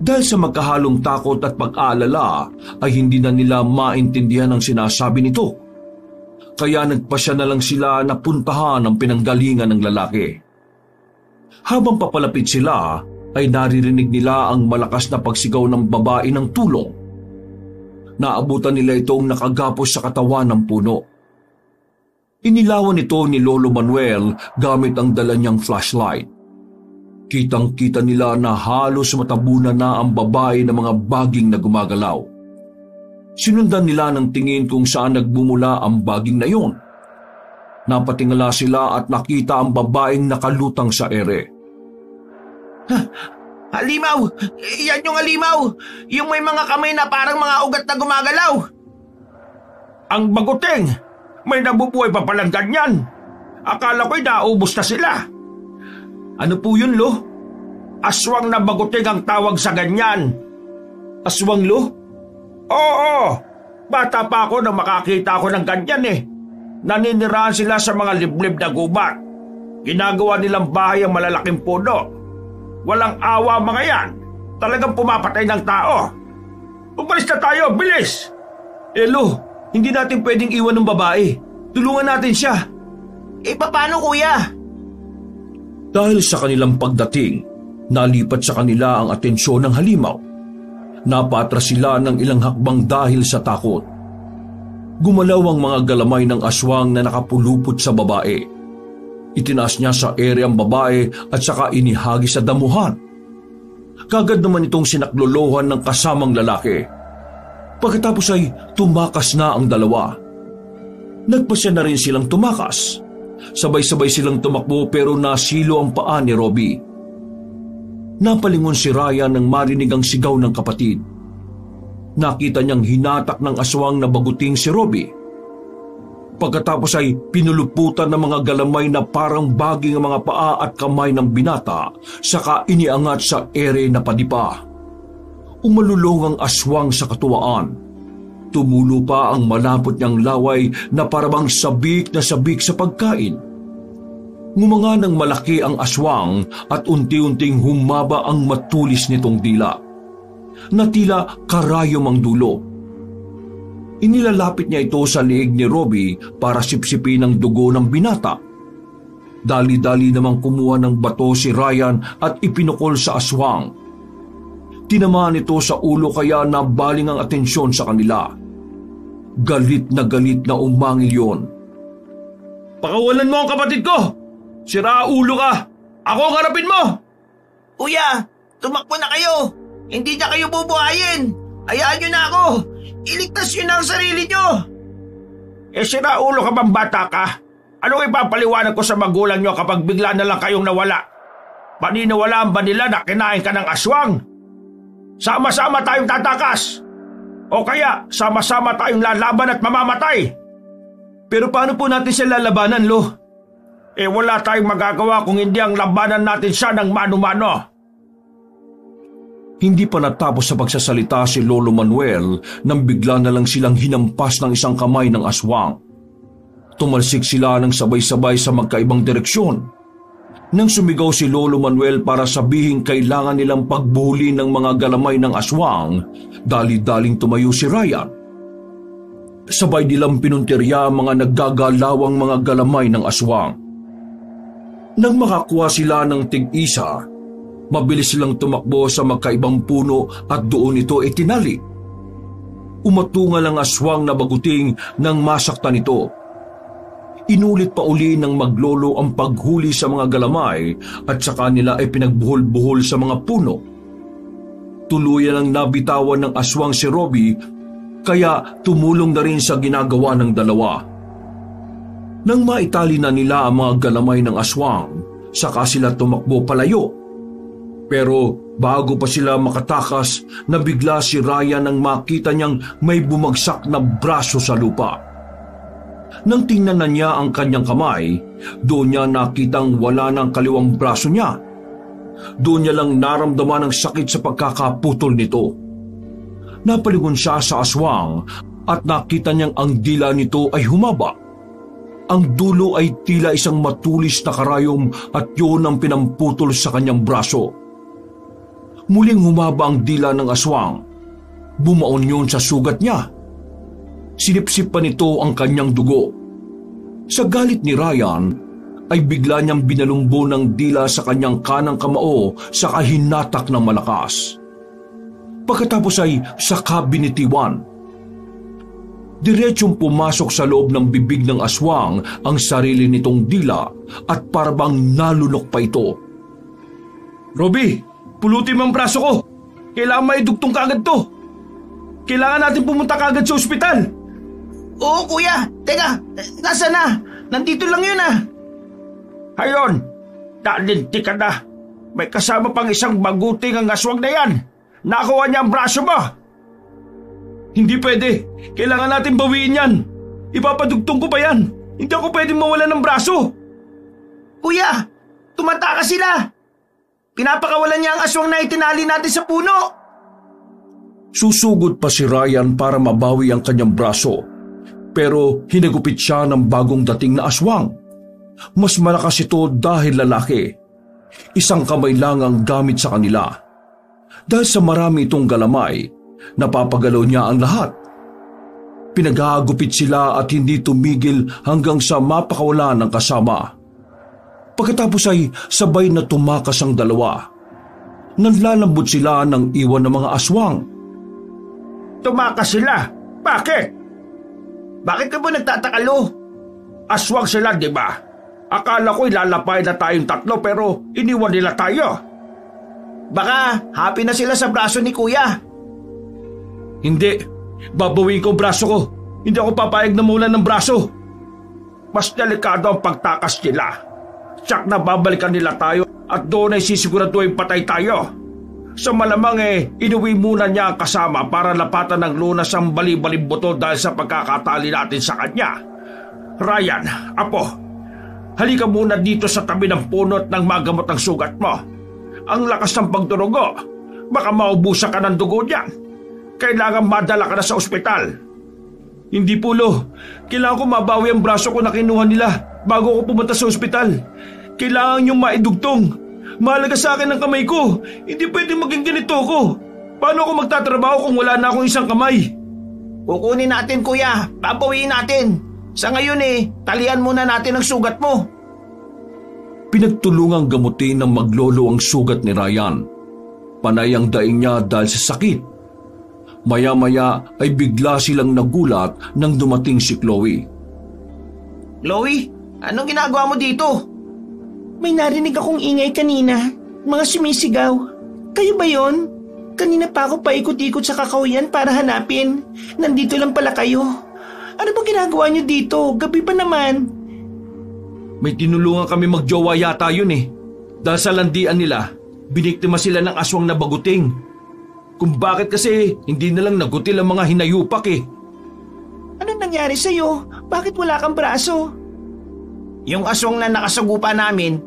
Dahil sa magkahalong takot at pag-aalala ay hindi na nila maintindihan ang sinasabi nito. Kaya nagpasya na lang sila na puntahan ang pinanggalingan ng lalaki. Habang papalapit sila ay naririnig nila ang malakas na pagsigaw ng babae ng tulong. Naabutan nila itong nakagapos sa katawan ng puno. Inilawan ito ni Lolo Manuel gamit ang dala niyang flashlight. Kitang-kita nila na halos matabunan na ang babae ng mga baging na gumagalaw. Sinundan nila ng tingin kung saan nagbumula ang baging na yon. Napatingala sila at nakita ang babaeng nakalutang sa ere. Halimaw! Yan yung halimaw! Yung may mga kamay na parang mga ugat na gumagalaw! Ang baguting! May nabubuhay pa palang ganyan! Akala ko'y naubos na sila! Ano po yun, Lo? Aswang na baguting ang tawag sa ganyan! Aswang, Lo? Oo! Bata pa ako nang makakita ako ng ganyan eh. Naninirahan sila sa mga liblib na gubat. Ginagawa nilang bahay ang malalaking puno. Walang awa mga yan. Talagang pumapatay ng tao. Umalis na tayo, bilis! Lo, hindi natin pwedeng iwan ng babae. Tulungan natin siya. Paano, kuya? Dahil sa kanilang pagdating, nalipat sa kanila ang atensyon ng halimaw. Napatras sila ng ilang hakbang dahil sa takot. Gumalaw ang mga galamay ng aswang na nakapulupot sa babae. Itinaas niya sa ere ang babae at saka inihagi sa damuhan. Kagad naman itong sinaklolohan ng kasamang lalaki. Pagkatapos ay tumakas na ang dalawa. Nagpasya na rin silang tumakas. Sabay-sabay silang tumakbo pero nasilo ang paa ni Robbie. Napalingon si Ryan nang marinig ang sigaw ng kapatid. Nakita niyang hinatak ng aswang na baguting si Robbie. Pagkatapos ay pinuluputan ng mga galamay na parang baging ang mga paa at kamay ng binata, saka iniangat sa ere na padipa. Umalulong ang aswang sa katuwaan. Tumulo pa ang malapot niyang laway na parabang sabik na sabik sa pagkain. Ngumanga ng malaki ang aswang at unti-unting humaba ang matulis nitong dila. Na tila karayom ang dulo. Inilalapit niya ito sa liig ni Robbie para sipsipin ang dugo ng binata. Dali-dali namang kumuha ng bato si Ryan at ipinukol sa aswang. Tinamaan ito sa ulo kaya nabaling ang atensyon sa kanila. Galit na umangil yon. Pakawalan mo ang kapatid ko! Sira ulo ka! Ako ang harapin mo! Kuya, tumakbo na kayo! Hindi niya kayo bubuhayin! Hayaan niyo na ako! Iligtas niyo na ang sarili niyo! Sira ulo ka bang bata ka? Anong ipapaliwanag ko sa magulang niyo kapag bigla na lang kayong nawala? Paniniwalaan ba nila na kinain ka ng aswang? Sama-sama tayong tatakas! O kaya sama-sama tayong lalaban at mamamatay? Pero paano po natin siya lalabanan, Lo? Wala tayong magagawa kung hindi ang labanan natin siya ng mano-mano. Hindi pa natapos sa pagsasalita si Lolo Manuel nang bigla na lang silang hinampas ng isang kamay ng aswang. Tumalsik sila ng sabay-sabay sa magkaibang direksyon. Nang sumigaw si Lolo Manuel para sabihin kailangan nilang pagbuhuli ng mga galamay ng aswang, dali-daling tumayo si Ryan. Sabay nilang pinuntirya ang mga naggagalawang mga galamay ng aswang. Nang makakuha sila ng tig-isa, mabilis silang tumakbo sa magkaibang puno at doon ito itinali. Umatungal ang aswang na baguting nang masaktan ito. Inulit pa uli ng maglolo ang paghuli sa mga galamay at saka nila ay pinagbuhol-buhol sa mga puno. Tuluyan ang nabitawan ng aswang si Robbie kaya tumulong na rin sa ginagawa ng dalawa. Nang maitali na nila ang mga galamay ng aswang, saka sila tumakbo palayo. Pero bago pa sila makatakas, nabigla si Ryan nang makita niyang may bumagsak na braso sa lupa. Nang tingnan na niya ang kanyang kamay, doon niya nakitang wala ng kaliwang braso niya. Doon niya lang naramdaman ang sakit sa pagkakaputol nito. Napalingon siya sa aswang at nakita niyang ang dila nito ay humaba. Ang dulo ay tila isang matulis na karayom at yun ang pinamputol sa kanyang braso. Muling humaba ang dila ng aswang. Bumaon yun sa sugat niya. Sinipsip pa nito ang kanyang dugo. Sa galit ni Ryan, ay bigla niyang binalumbo ng dila sa kanyang kanang kamao sa kahinatak ng malakas. Pagkatapos ay saka binitiwan. Diretsyong pumasok sa loob ng bibig ng aswang ang sarili nitong dila at parabang nalunok pa ito. Robbie, pulutin mo ang braso ko. Kailangan maidugtong kaagad to. Kailangan natin pumunta kaagad sa ospital. Oo, kuya. Teka, nasa na? Nandito lang yun ah. Hayon, nalinti ka na. May kasama pang isang baguting ang aswang na yan. Nakuha niya ang braso mo. Hindi pwede. Kailangan natin bawiin yan. Ipapadugtong ko pa yan. Hindi ako pwedeng mawala ng braso. Kuya, tumatakas sila. Pinapakawalan niya ang aswang na itinali natin sa puno. Susugod pa si Ryan para mabawi ang kanyang braso. Pero hinagupit siya ng bagong dating na aswang. Mas malakas ito dahil lalaki. Isang kamay lang ang gamit sa kanila. Dahil sa marami itong galamay, napapagalaw niya ang lahat. Pinagagupit sila at hindi tumigil hanggang sa mapakawala ng kasama. Pagkatapos ay sabay na tumakas ang dalawa. Nanlalambot sila ng iwan ng mga aswang. Tumakas sila? Bakit? Bakit ka ba nagtataka, Lo? Aswang sila, di ba? Akala ko ilalapay na tayong tatlo pero iniwan nila tayo. Baka happy na sila sa braso ni Kuya. Hindi. Babawiin ko ang braso ko. Hindi ako papayag na mawala ng braso. Mas delikado ang pagtakas nila. Tsak na babalikan nila tayo at doon ay sisiguraduhin patay tayo. Sa malamang inuwi muna niya ang kasama para lapatan ng lunas ang bali-baling buto dahil sa pagkakatali natin sa kanya. Ryan, apo, halika muna dito sa tabi ng puno at nang magamot ang sugat mo. Ang lakas ng pagdurugo, baka maubusan ka ng dugo niyan. Kailangan madala ka na sa ospital. Hindi po, Lo. Kailangan ko mabawi ang braso ko na kinuha nila bago ako pumunta sa ospital. Kailangan niyong maidugtong. Mahalaga sa akin ang kamay ko. Hindi pwedeng maging ganito ko. Paano ako magtatrabaho kung wala na akong isang kamay? Kukunin natin, kuya. Papawiin natin. Sa ngayon talian muna natin ang sugat mo. Pinagtulungang gamutin ng maglolo ang sugat ni Ryan. Panay ang daing niya dahil sa sakit. Maya-maya ay bigla silang nagulat nang dumating si Chloe. Chloe, anong ginagawa mo dito? May narinig akong ingay kanina. Mga sumisigaw. Kayo ba yon? Kanina pa ako paikot-ikot sa kakahuyan para hanapin. Nandito lang pala kayo. Ano ba ginagawa niyo dito? Gabi pa naman. May tinulungan kami magjowa yata yun Dahil sa landian nila, biniktima sila ng aswang na baguting. Kung bakit kasi hindi na lang nagutil ang mga hinayupak Anong nangyari sa'yo? Bakit wala kang braso? Yung aswang na nakasagupa namin,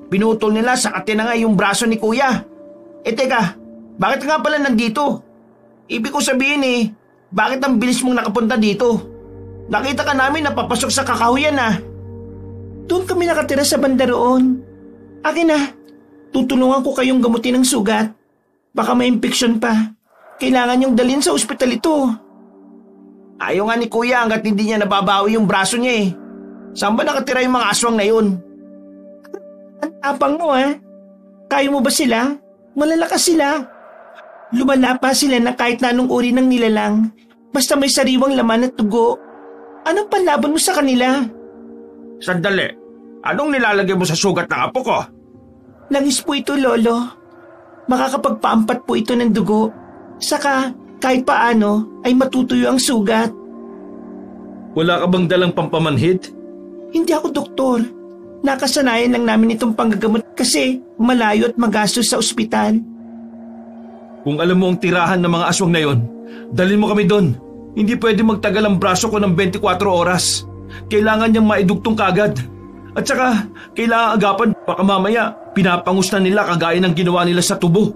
pinutol nila sa katinanga yung braso ni kuya. Teka, bakit nga pala nandito? Ibig ko sabihin bakit ang bilis mong nakapunta dito? Nakita ka namin na papasok sa kakahuyan Doon kami nakatira sa banda roon. Akin na, tutulungan ko kayong gamutin ng sugat. Baka may infeksyon pa. Kailangan niyong dalhin sa ospital ito. Ayaw nga ni kuya hanggat hindi niya nababawi yung braso niya Saan ba nakatira yung mga aswang na yun? Ang tapang mo Kaya mo ba sila? Malalakas sila. Lumalapa sila na kahit na anong uri ng nilalang. Basta may sariwang laman at dugo. Anong panlaban mo sa kanila? Sandali, anong nilalagay mo sa sugat ng apo ko? Langis po ito, Lolo. Makakapagpaampat po ito ng dugo. Saka, kahit paano, ay matutuyo ang sugat. Wala ka bang dalang pampamanhid? Hindi ako doktor. Nakasanayan lang namin itong panggagamot kasi malayo at magastos sa ospital. Kung alam mo ang tirahan ng mga aswang na yon, dalhin mo kami doon. Hindi pwede magtagal ang braso ko ng 24 oras. Kailangan niyang maidugtong kagad. At saka, kailangan agapan, baka mamaya pinapangus na nila kagaya ng ginawa nila sa tubo.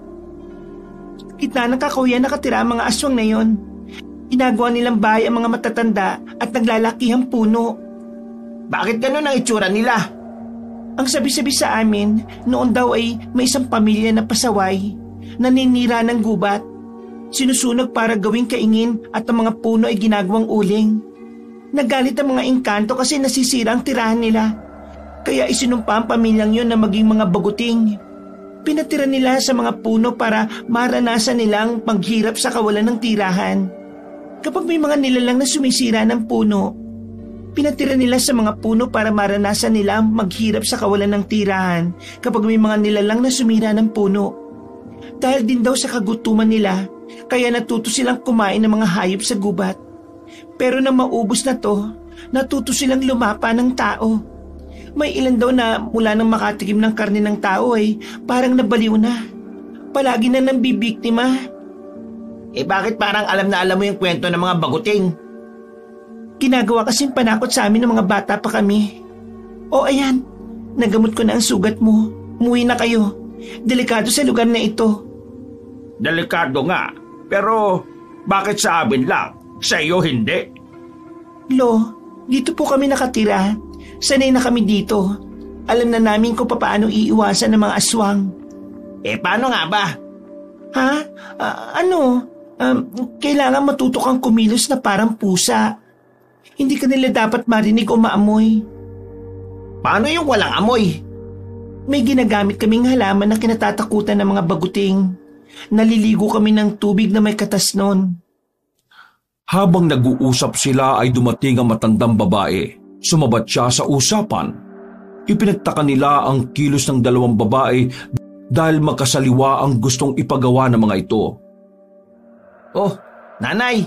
Gitna ng kakahuyan nakatira ang mga aswang na yon. Ginagawa nilang bahay ang mga matatanda at naglalakihang puno. Bakit ganun ang itsura nila? Ang sabi-sabi sa amin, noon daw ay may isang pamilya na pasaway, naninira ng gubat, sinusunog para gawing kaingin at ang mga puno ay ginagawang uling. Nagalit ang mga engkanto kasi nasisira ang tirahan nila. Kaya isinumpa ang pamilyang yun na maging mga baguting. Pinatira nila sa mga puno para maranasan nilang maghirap sa kawalan ng tirahan. Kapag may mga nilalang na sumisira ng puno, pinatira nila sa mga puno para maranasan nila maghirap sa kawalan ng tirahan kapag may mga nilalang na sumira ng puno. Dahil din daw sa kagutuman nila, kaya natuto silang kumain ng mga hayop sa gubat. Pero nang maubos na to, natuto silang lumapa ng tao. May ilan daw na mula nang makatikim ng karne ng tao ay parang nabaliw na. Palagi na nang bibiktima. Bakit parang alam na alam mo yung kwento ng mga baguting? Ginagawa kasing panakot sa amin ng mga bata pa kami. O ayan, nagamot ko na ang sugat mo. Umuwi na kayo. Delikado sa lugar na ito. Delikado nga, pero bakit sa amin lang? Sa iyo hindi? Lo, dito po kami nakatira. Sanay na kami dito. Alam na namin kung paano iiwasan ng mga aswang. Paano nga ba? Ha? Kailangan matuto kang kumilos na parang pusa. Hindi ka nila dapat marinig o maamoy. Paano yung walang amoy? May ginagamit kaming halaman na kinatatakutan ng mga baguting. Naliligo kami ng tubig na may katas nun. Habang nag-uusap sila ay dumating ang matandang babae. Sumabat siya sa usapan. Ipinagtaka nila ang kilos ng dalawang babae dahil magkasaliwa ang gustong ipagawa ng mga ito. Oh, nanay,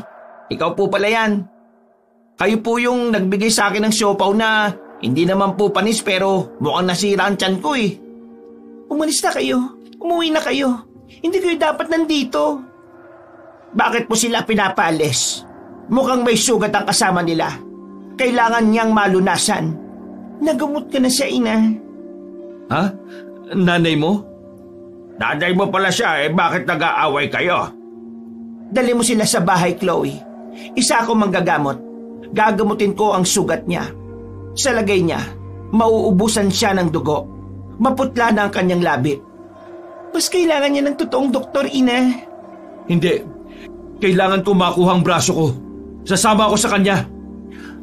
ikaw po pala yan. Kayo po yung nagbigay sa akin ng siopaw na hindi naman po panis pero mukhang nasira ang tiyan ko eh. Umalis na kayo. Umuwi na kayo. Hindi kayo dapat nandito. Bakit po sila pinapaalis? Mukhang may sugat ang kasama nila. Kailangan niyang malunasan. Nagamot ka na siya, ina. Ha? Nanay mo? Nanay mo pala siya bakit nag-aaway kayo? Dali mo sila sa bahay, Chloe. Isa ako manggagamot. Gagamutin ko ang sugat niya. Sa lagay niya, mauubusan siya ng dugo. Maputla na ang kanyang labi. Mas kailangan niya ng totoong doktor, ina. Hindi. Kailangan ko makuha ang braso ko. Sasama ako sa kanya.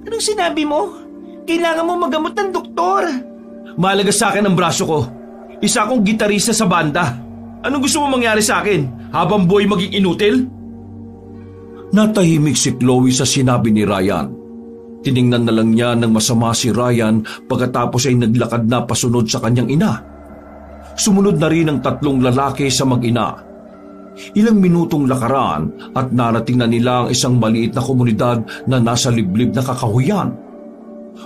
Anong sinabi mo? Kailangan mo magamot ng doktor. Mahalaga sa akin ang braso ko. Isa akong gitarista sa banda. Anong gusto mo mangyari sa akin? Habang buhay maging inutil? Natahimik si Chloe sa sinabi ni Ryan. Tiningnan na lang niya ng masama si Ryan pagkatapos ay naglakad na pasunod sa kanyang ina. Sumunod na rin ang 3 lalaki sa mag-ina. Ilang minutong lakaran at narating na nila ang isang maliit na komunidad na nasa liblib na kakahuyan.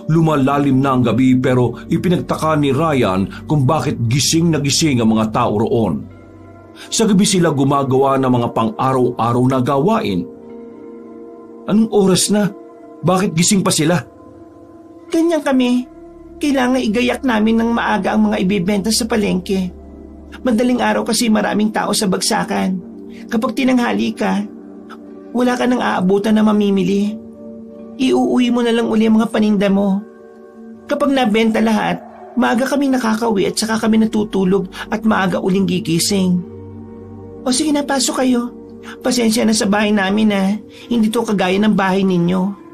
Lumalalim na ang gabi pero ipinagtaka ni Ryan kung bakit gising na gising ang mga tao roon. Sa gabi sila gumagawa ng mga pang-araw-araw na gawain. Anong oras na? Bakit gising pa sila? Ganyan kami. Kailangan igayak namin ng maaga ang mga ibibenta sa palengke. Madaling araw kasi maraming tao sa bagsakan. Kapag tinanghali ka, wala ka nang aabutan na mamimili. Iuuwi mo na lang uli ang mga paninda mo. Kapag nabenta lahat, maaga kami nakakauwi at saka kami natutulog at maaga uling gigising. O sige na, pasok kayo. Pasensya na sa bahay namin na hindi to kagaya ng bahay ninyo.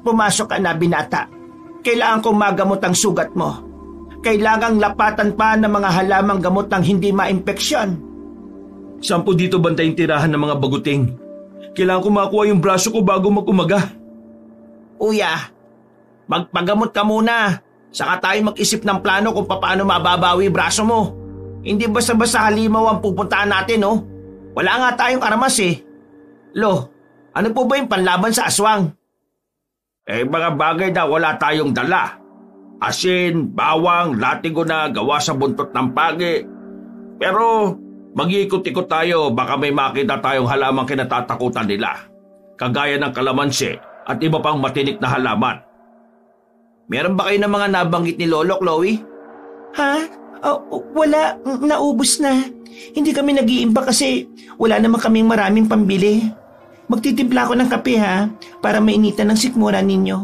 Pumasok ka na, binata. Kailangan kong magamot ang sugat mo. Kailangang lapatan pa ng mga halamang gamot ng hindi maimpeksyon. Saan po dito banda yung tirahan ng mga baguting? Kailangan ko makuha yung braso ko bago mag-umaga. Uya, magpagamot ka muna. Saka tayo mag-isip ng plano kung paano mababawi braso mo. Hindi basta-basta halimaw ang pupuntaan natin, no? Wala nga tayong armas eh. Lo, ano po ba yung panlaban sa aswang? Mga bagay na wala tayong dala. Asin, bawang, latigo na gawa sa buntot ng pagi. Pero mag-iikot-ikot tayo, baka may makita tayong halamang kinatatakutan nila. Kagaya ng kalamansi at iba pang matinik na halaman. Meron ba kayo ng mga nabanggit ni Lolo, Chloe? Ha? Wala. Naubos na. Hindi kami nag-iimba kasi wala naman kaming maraming pambili. Magtitimpla ako ng kape ha, para mainitan ng sikmura ninyo.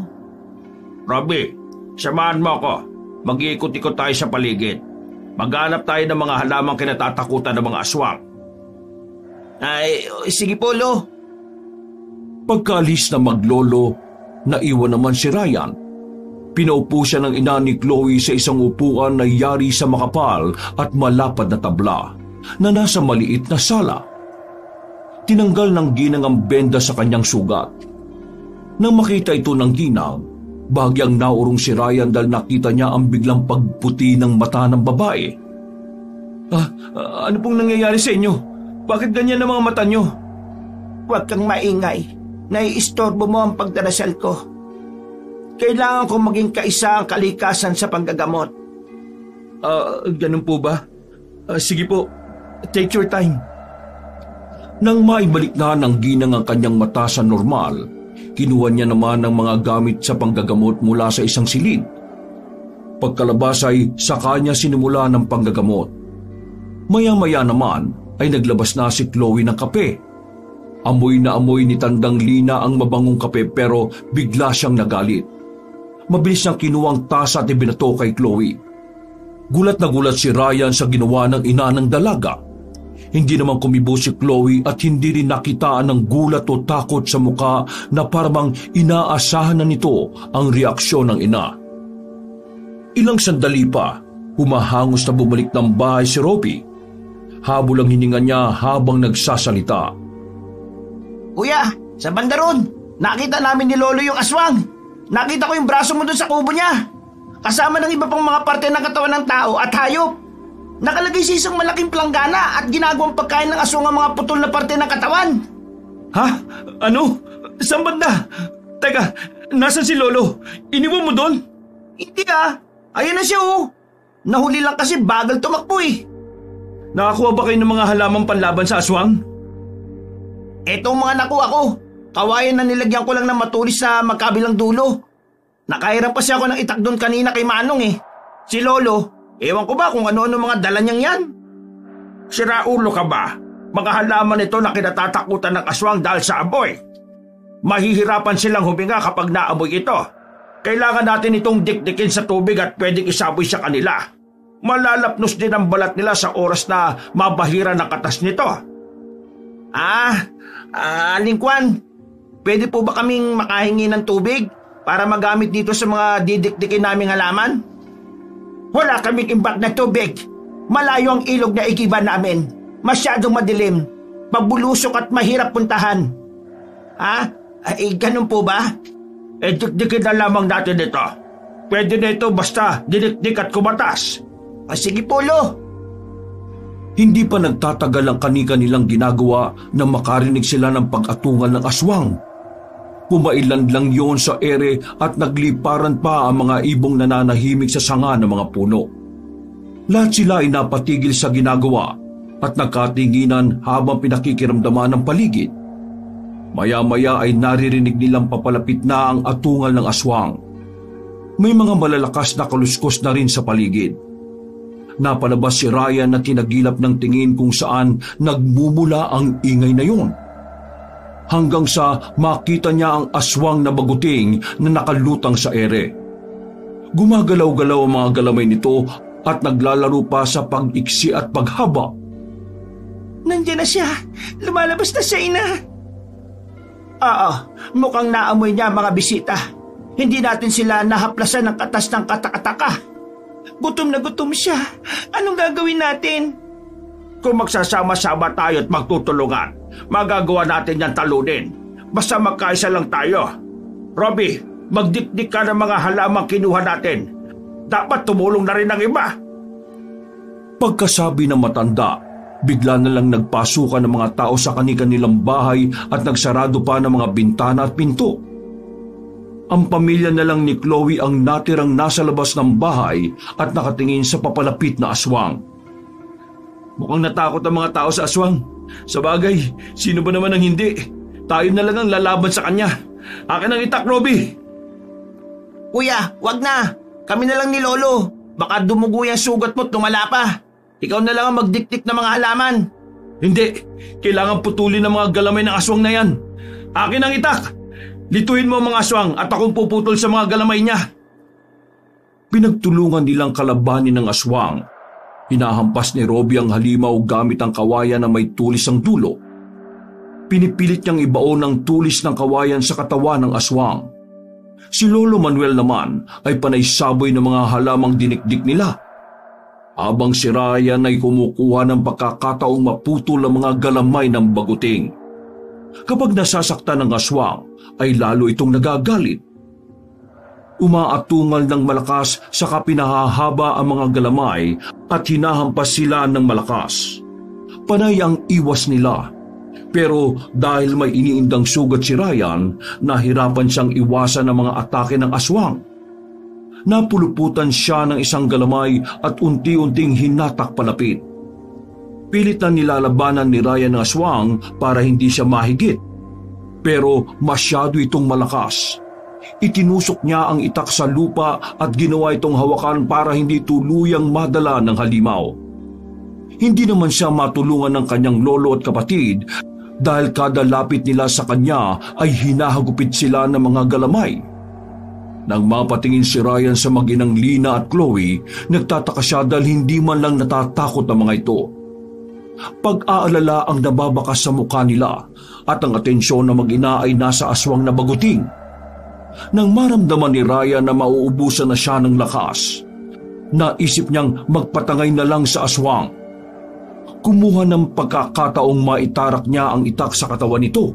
Robbie, samahan mo ako. Mag-iikot-ikot tayo sa paligid. Maghanap tayo ng mga halamang kinatatakutan ng mga aswang. Ay, sige po, Lo. Pagkaalis na maglolo, naiwan naman si Ryan. Pinaupo siya ng ina ni Chloe sa isang upuan na yari sa makapal at malapad na tabla na nasa maliit na sala. Tinanggal ng ginang ang benda sa kanyang sugat. Nang makita ito ng ginang, bahagyang naurong si Ryan dahil nakita niya ang biglang pagputi ng mata ng babae. Ano pong nangyayari sa inyo? Bakit ganyan ang mga mata niyo? Huwag kang maingay. Naiistorbo mo ang pagdarasal ko. Kailangan kong maging kaisa ang kalikasan sa panggagamot. Ganun po ba? Sige po, take your time. Nang maibalik na ng ginang ang kanyang mata sa normal, kinuha niya naman ang mga gamit sa panggagamot mula sa isang silid. Pagkalabas ay saka niya sinimula ng panggagamot. Maya-maya naman ay naglabas na si Chloe ng kape. Amoy na amoy ni Tandang Lina ang mabangong kape pero bigla siyang nagalit. Mabilis niyang kinuha ang tasa at ibinato kay Chloe. Gulat na gulat si Ryan sa ginawa ng ina ng dalaga. Hindi naman kumibo si Chloe at hindi rin nakitaan ng gulat o takot sa muka na parang inaasahan na nito ang reaksyon ng ina. Ilang sandali pa, humahangos na bumalik ng bahay si Robbie. Habol ang hininga niya habang nagsasalita. Kuya, sa banda ron, nakita namin ni Lolo yung aswang. Nakita ko yung braso mo doon sa kubo niya. Kasama ng iba pang mga parte ng katawan ng tao at hayop. Nakalagay sa isang malaking planggana at ginagawang pagkain ng aswang ang mga putol na parte ng katawan. Ha? Ano? Saan banda? Teka, nasan si Lolo? Iniwan mo doon? Hindi Ayan na siya Nahuli lang kasi bagal tumakbo Nakakuha ba kayo ng mga halamang panlaban sa aswang? Etong mga nakuha ko, kawayan na nilagyan ko lang ng matulis sa magkabilang dulo. Nakahiram kasi ako ng itak doon kanina kay Manong Si Lolo, ewan ko ba kung ano-ano mga dala niyang yan. Siraulo ka ba? Mga halaman ito na kinatatakutan ng aswang dahil sa amoy. Mahihirapan silang huminga kapag naamoy ito. Kailangan natin itong dikdikin sa tubig at pwedeng isaboy sa kanila. Malalapnos din ang balat nila sa oras na mabahira ng katas nito. Lingkwan, pwede po ba kaming makahingi ng tubig para magamit dito sa mga didikdikin naming halaman? Wala kaming imbak na tubig. Malayo ang ilog na ikiba namin. Masyadong madilim, mabulusok at mahirap puntahan. Ganun po ba? Dikdikin na lamang natin ito. Pwede na ito basta didikdik at kumatas. Sige po, Lo. Hindi pa nagtatagal ang kani-kanilang ginagawa na makarinig sila ng pag-atungal ng aswang. Pumailan lang yon sa ere at nagliparan pa ang mga ibong nananahimik sa sanga ng mga puno. Lahat sila ay napatigil sa ginagawa at nagkatinginan habang pinakikiramdaman ng paligid. Maya-maya ay naririnig nilang papalapit na ang atungal ng aswang. May mga malalakas na kaluskos na rin sa paligid. Napalabas si Ryan na tinagilap ng tingin kung saan nagmumula ang ingay na yun. Hanggang sa makita niya ang aswang na baguting na nakalutang sa ere. Gumagalaw-galaw ang mga galamay nito at naglalaro pa sa pag-iksi at paghaba. Nandiyan na siya! Lumalabas na siya, ina! Mukhang naamoy niya mga bisita. Hindi natin sila nahaplasan ng katas ng katakataka. Gutom na gutom siya. Anong gagawin natin? Kung magsasama-sama tayo at magtutulungan, magagawa natin yan talunin. Basta magkaisa lang tayo. Robbie, magdikdik ka ng mga halamang kinuha natin. Dapat tumulong na rin ang iba. Pagkasabi ng matanda, bigla na lang nagpasukan ng mga tao sa kani-kanilang bahay at nagsarado pa ng mga bintana at pinto. Ang pamilya na lang ni Chloe ang natirang nasa labas ng bahay at nakatingin sa papalapit na aswang. Mukhang natakot ang mga tao sa aswang. Sa bagay, sino ba naman ang hindi? Tayo na lang ang lalaban sa kanya. Akin ang itak, Robbie! Kuya, wag na. Kami na lang ni Lolo. Baka dumugo yung sugat mo at tumala pa. Ikaw na lang ang magdikdik ng mga halaman. Hindi. Kailangan putulin ang mga galamay ng aswang na yan. Akin ang itak. Lituin mo ang mga aswang at akong puputol sa mga galamay niya. Pinagtulungan nilang kalabanin ng aswang. Hinahampas ni Robbie ang halimaw gamit ang kawayan na may tulis ang dulo. Pinipilit niyang ibaon ng tulis ng kawayan sa katawan ng aswang. Si Lolo Manuel naman ay panay saboy ng mga halamang dinikdik nila. Habang si Ryan ay kumukuha ng pagkakataong maputol ang mga galamay ng baguting. Kapag nasasaktan ng aswang, ay lalo itong nagagalit. Umaatungal ng malakas saka pinahahaba ang mga galamay at hinahampas sila ng malakas. Panay ang iwas nila. Pero dahil may iniindang sugat si Ryan, nahirapan siyang iwasan ang mga atake ng aswang. Napuluputan siya ng isang galamay at unti-unting hinatak palapit. Pilit na nilalabanan ni Ryan ang aswang para hindi siya mahigit. Pero masyado itong malakas. Itinusok niya ang itak sa lupa at ginawa itong hawakan para hindi tuluyang madala ng halimaw. Hindi naman siya matulungan ng kanyang lolo at kapatid dahil kada lapit nila sa kanya ay hinahagupit sila ng mga galamay. Nang mapatingin si Ryan sa mag-inang Lina at Chloe, nagtataka siya dahil hindi man lang natatakot ang mga ito. Pag-aalala ang nababakas sa mukha nila at ang atensyon ng mag-ina ay nasa aswang na baguting. Nang maramdaman ni Ryan na mauubusan na siya ng lakas, naisip niyang magpatangay na lang sa aswang. Kumuha ng pagkakataong maitarak niya ang itak sa katawan nito.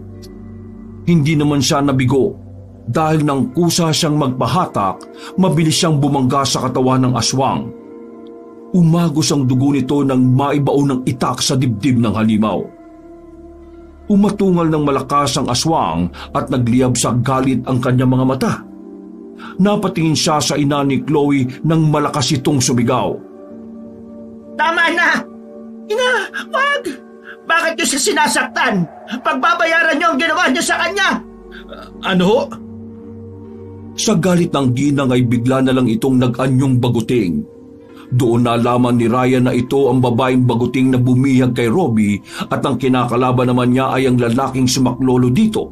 Hindi naman siya nabigo dahil nang kusa siyang magpahatak, mabilis siyang bumangga sa katawan ng aswang. Umagos ang dugo nito nang maibaon ng itak sa dibdib ng halimaw. Umatungal ng malakas ang aswang at nagliyab sa galit ang kanyang mga mata. Napatingin siya sa ina ni Chloe nang malakas itong sumigaw. Tama na! Ina, wag! Bakit niyo siya sinasaktan? Pagbabayaran niyo ang ginawa niyo sa kanya! Ano? Sa galit ng ginang ay bigla na lang itong nag-anyong baguting. Doon nalaman ni Ryan na ito ang babaeng baguting na bumihag kay Robbie at ang kinakalaban naman niya ay ang lalaking sumaklolo dito.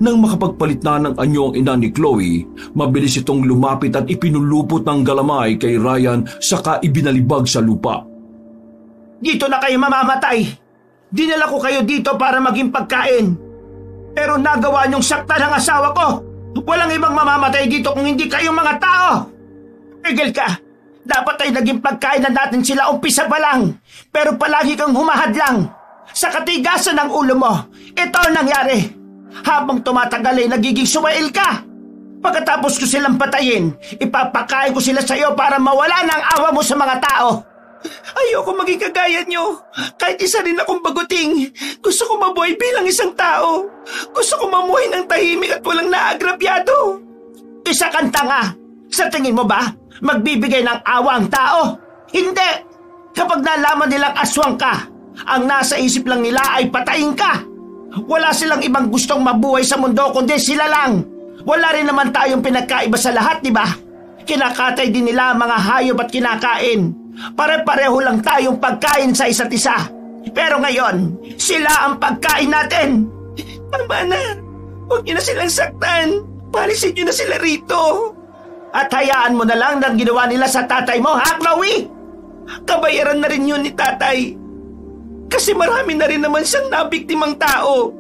Nang makapagpalit na ng anyo ang ina ni Chloe, mabilis itong lumapit at ipinulupot ng galamay kay Ryan saka ibinalibag sa lupa. Dito na kayo mamamatay! Dinala ko kayo dito para maging pagkain. Pero nagawa niyong sakta ng asawa ko! Walang ibang mamamatay dito kung hindi kayong mga tao! Tigil ka! Dapat ay naging pagkain na natin sila umpisa pa lang. Pero palagi kang humahadlang. Sa katigasan ng ulo mo, ito ang nangyari. Habang tumatagal ay nagiging sumail ka. Pagkatapos ko silang patayin, ipapakain ko sila sa iyo para mawala na ang awa mo sa mga tao. Ayoko maging kagaya nyo. Kahit isa rin akong baguting. Gusto ko mabuhay bilang isang tao. Gusto ko mamuhay ng tahimik at walang naagrabyado. Isa kang tanga. Sa tingin mo ba, magbibigay ng awa ang tao? Hindi! Kapag nalaman nilang aswang ka, ang nasa isip lang nila ay patayin ka. Wala silang ibang gustong mabuhay sa mundo kundi sila lang. Wala rin naman tayong pinagkaiba sa lahat, di ba? Kinakatay din nila ang mga hayop at kinakain. Pare-pareho lang tayong pagkain sa isa't isa. Pero ngayon, sila ang pagkain natin. Tama na. Huwag niyo na silang saktan. Palisin niyo na sila rito. At hayaan mo na lang ng ginawa nila sa tatay mo, ha, Chloe? Kabayaran na rin yun ni tatay. Kasi marami na rin naman siyang nabiktimang tao.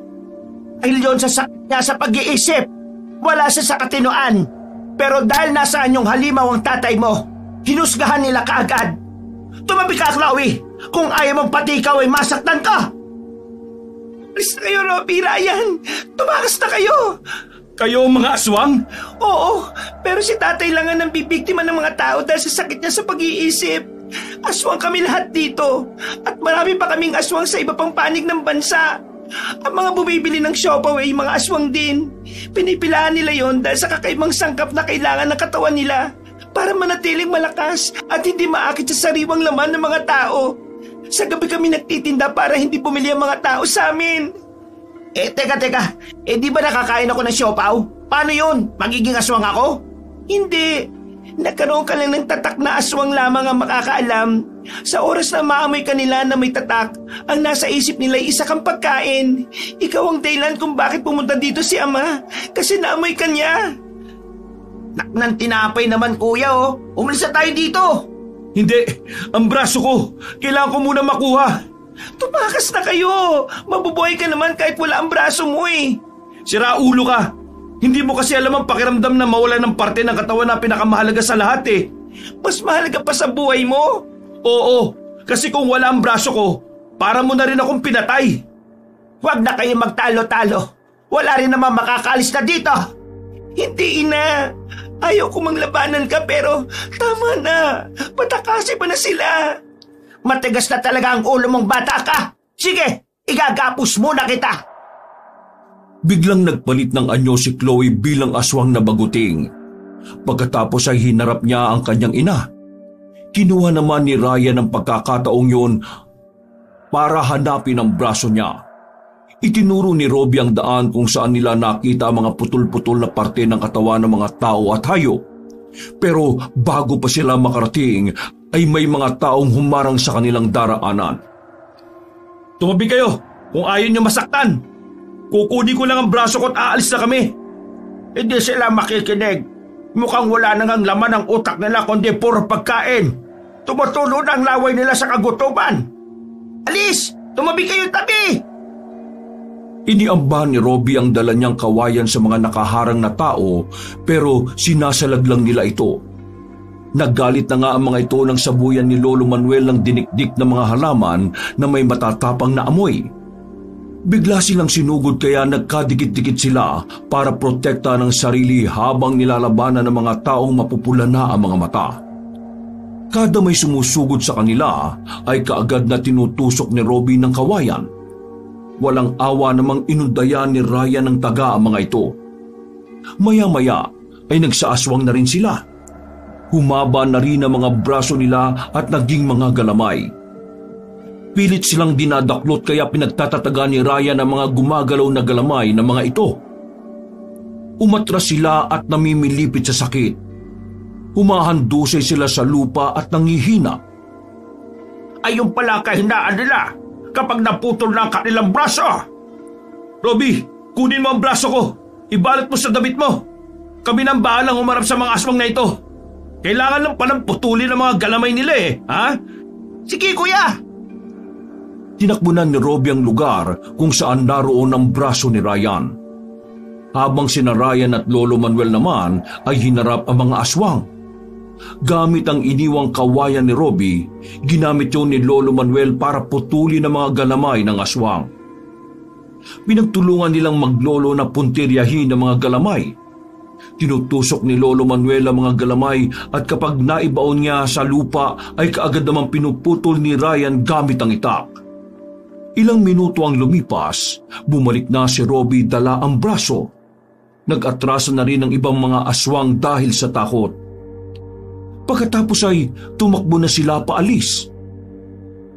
Dahil yun sa sakit niya sa pag-iisip. Wala siya sa katinoan. Pero dahil nasaan yung halimaw ang tatay mo, hinusgahan nila kaagad. Tumabi ka, Chloe! Kung ayaw mong pati ikaw ay masaktan ka! Alis na kayo, Robbie, Ryan! Tumakas na kayo! Kayo mga aswang? Oo, pero si tatay lang ang bibiktima ng mga tao dahil sa sakit niya sa pag-iisip. Aswang kami lahat dito. At marami pa kaming aswang sa iba pang panig ng bansa. Ang mga bumibili ng siopaw ay mga aswang din. Pinipilahan nila yon dahil sa kakaibang sangkap na kailangan ng katawan nila para manatiling malakas at hindi maakit sa sariwang laman ng mga tao. Sa gabi kami nagtitinda para hindi bumili ang mga tao sa amin. Teka. Di ba nakakain ako ng siopaw? Paano yun? Magiging aswang ako? Hindi. Nagkaroon ka lang ng tatak na aswang lamang ang makakaalam. Sa oras na maamoy ka nila na may tatak, ang nasa isip nila ay isa kang pagkain. Ikaw ang dahilan kung bakit pumunta dito si Ama. Kasi naamoy ka niya. Nang tinapay naman, kuya, oh. Umalis na tayo dito. Hindi. Ang braso ko. Kailangan ko muna makuha. Tumakas na kayo! Mabubuhay ka naman kahit wala ang braso mo eh! Sira ulo ka! Hindi mo kasi alam ang pakiramdam na mawala ng parte ng katawan na pinakamahalaga sa lahat eh! Mas mahalaga pa sa buhay mo? Oo! Kasi kung wala ang braso ko, para mo na rin akong pinatay! Huwag na kayo magtalo-talo! Wala rin naman makakaalis na dito! Hindi, ina! Ayaw ko manglabanan ka pero tama na! Patakasin mo na sila! Matigas na talaga ang ulo mong bata ka! Sige, igagapos muna kita! Biglang nagpalit ng anyo si Chloe bilang aswang na baguting. Pagkatapos ay hinarap niya ang kanyang ina. Kinuha naman ni Ryan ang pagkakataong yun para hanapin ang braso niya. Itinuro ni Robbie ang daan kung saan nila nakita ang mga putol-putol na parte ng katawan ng mga tao at hayop. Pero bago pa sila makarating, ay may mga taong humarang sa kanilang daraanan. Tumabi kayo kung ayaw niyo masaktan. Kukunin ko lang ang braso ko at aalis na kami. Hindi sila makikinig. Mukhang wala nang ang laman ng utak nila kundi puro pagkain. Tumutulo na ang laway nila sa kagutuban. Alis! Tumabi kayo tabi! Iniamba ni Robbie ang dala niyang kawayan sa mga nakaharang na tao pero sinasalag lang nila ito. Naggalit na nga ang mga ito nang sabuyan ni Lolo Manuel ng dinikdik na mga halaman na may matatapang na amoy. Bigla silang sinugod kaya nagkadikit-dikit sila para protekta ng sarili habang nilalabanan ng mga taong mapupula na ang mga mata. Kada may sumusugod sa kanila ay kaagad na tinutusok ni Robbie ng kawayan. walang awa namang inundayan ni Ryan ng taga ang mga ito. Maya-maya ay nagsaaswang na rin sila. Humaba na rin ang mga braso nila at naging mga galamay. Pilit silang dinadaklot kaya pinagtatataga ni Ryan ang mga gumagalaw na galamay ng mga ito. Umatras sila at namimilipit sa sakit. Humahandusay sila sa lupa at nangihina. Ayun pala ang kahinaan nila kapag naputol na ang kanilang braso. Robbie, kunin mo ang braso ko. Ibalot mo sa damit mo. Kami nang bahalang umarap sa mga aswang na ito. Kailangan lang palang putulin ang mga galamay nila ha? Sige kuya! Tinakbunan ni Robbie ang lugar kung saan naroon ang braso ni Ryan. Habang sina Ryan at Lolo Manuel naman ay hinarap ang mga aswang. Gamit ang iniwang kawayan ni Robbie, ginamit yun ni Lolo Manuel para putulin ang mga galamay ng aswang. Pinagtulungan nilang maglolo na puntiryahin ang mga galamay. Tinutusok ni Lolo Manuel ang mga galamay at kapag naibaon niya sa lupa ay kaagad namang pinuputol ni Ryan gamit ang itak. Ilang minuto ang lumipas, bumalik na si Robbie dala ang braso. Nag-atrasan na rin ang ibang mga aswang dahil sa takot. Pagkatapos ay tumakbo na sila paalis.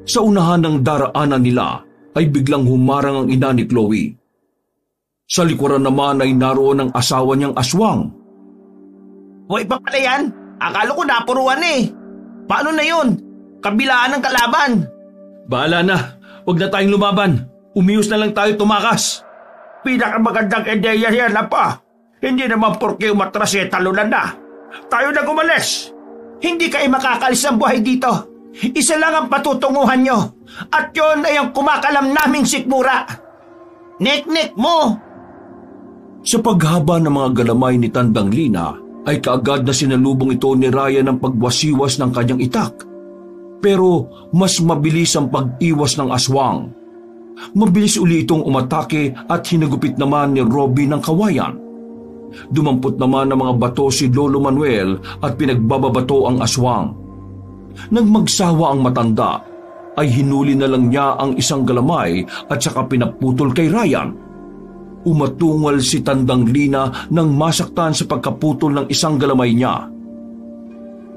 Sa unahan ng daraanan nila ay biglang humarang ang ina ni Chloe. Sa likuran naman ay naroon ang asawa niyang aswang. Hoy pa pala yan? Akala ko napuruan Paano na yun? Kabilaan ng kalaban. Bahala na. Huwag na tayong lumaban. Umiwas na lang tayo tumakas. Pinakamagandang ideya yan na pa. Hindi naman porke umatras talunan na. Tayo na gumalis. Hindi kayo makakalis ng buhay dito. Isa lang ang patutunguhan nyo. At yon ay ang kumakalam naming sikmura. Nek-nek mo! Sa paghaba ng mga galamay ni Tandang Lina, ay kaagad na sinalubong ito ni Ryan ng pagwasiwas ng kanyang itak. Pero mas mabilis ang pag-iwas ng aswang. Mabilis uli itong umatake at hinagupit naman ni Robbie ng kawayan. Dumampot naman ng mga bato si Lolo Manuel at pinagbababato ang aswang. Nang magsawa ang matanda, ay hinuli na lang niya ang isang galamay at saka pinaputol kay Ryan. Umatungal si Tandang Lina nang masaktan sa pagkaputol ng isang galamay niya.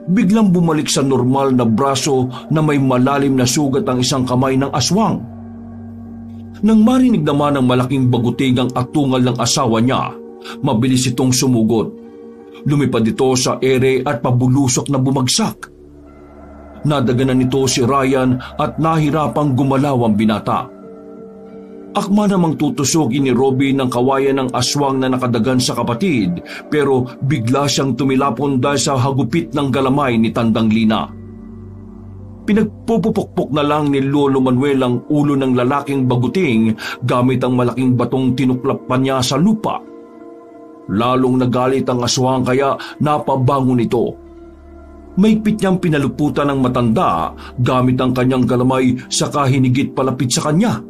Biglang bumalik sa normal na braso na may malalim na sugat ang isang kamay ng aswang. Nang marinig naman ng malaking baguting ang atungal ng asawa niya, mabilis itong sumugod. Lumipad ito sa ere at pabulusok na bumagsak. Nadaganan nito si Ryan at nahirapang gumalaw ang binata. Akma namang tutusugin ni Robbie ng kawayan ng aswang na nakadagan sa kapatid, pero bigla siyang tumilapon dahil sa hagupit ng galamay ni Tandang Lina. Pinagpupupukpok na lang ni Lolo Manuel ang ulo ng lalaking baguting gamit ang malaking batong tinuklap pa niya sa lupa. Lalong nagalit ang aswang kaya napabangon ito. Mahigpit niyang pinaluputan ng matanda gamit ang kanyang galamay saka hinigit palapit sa kanya.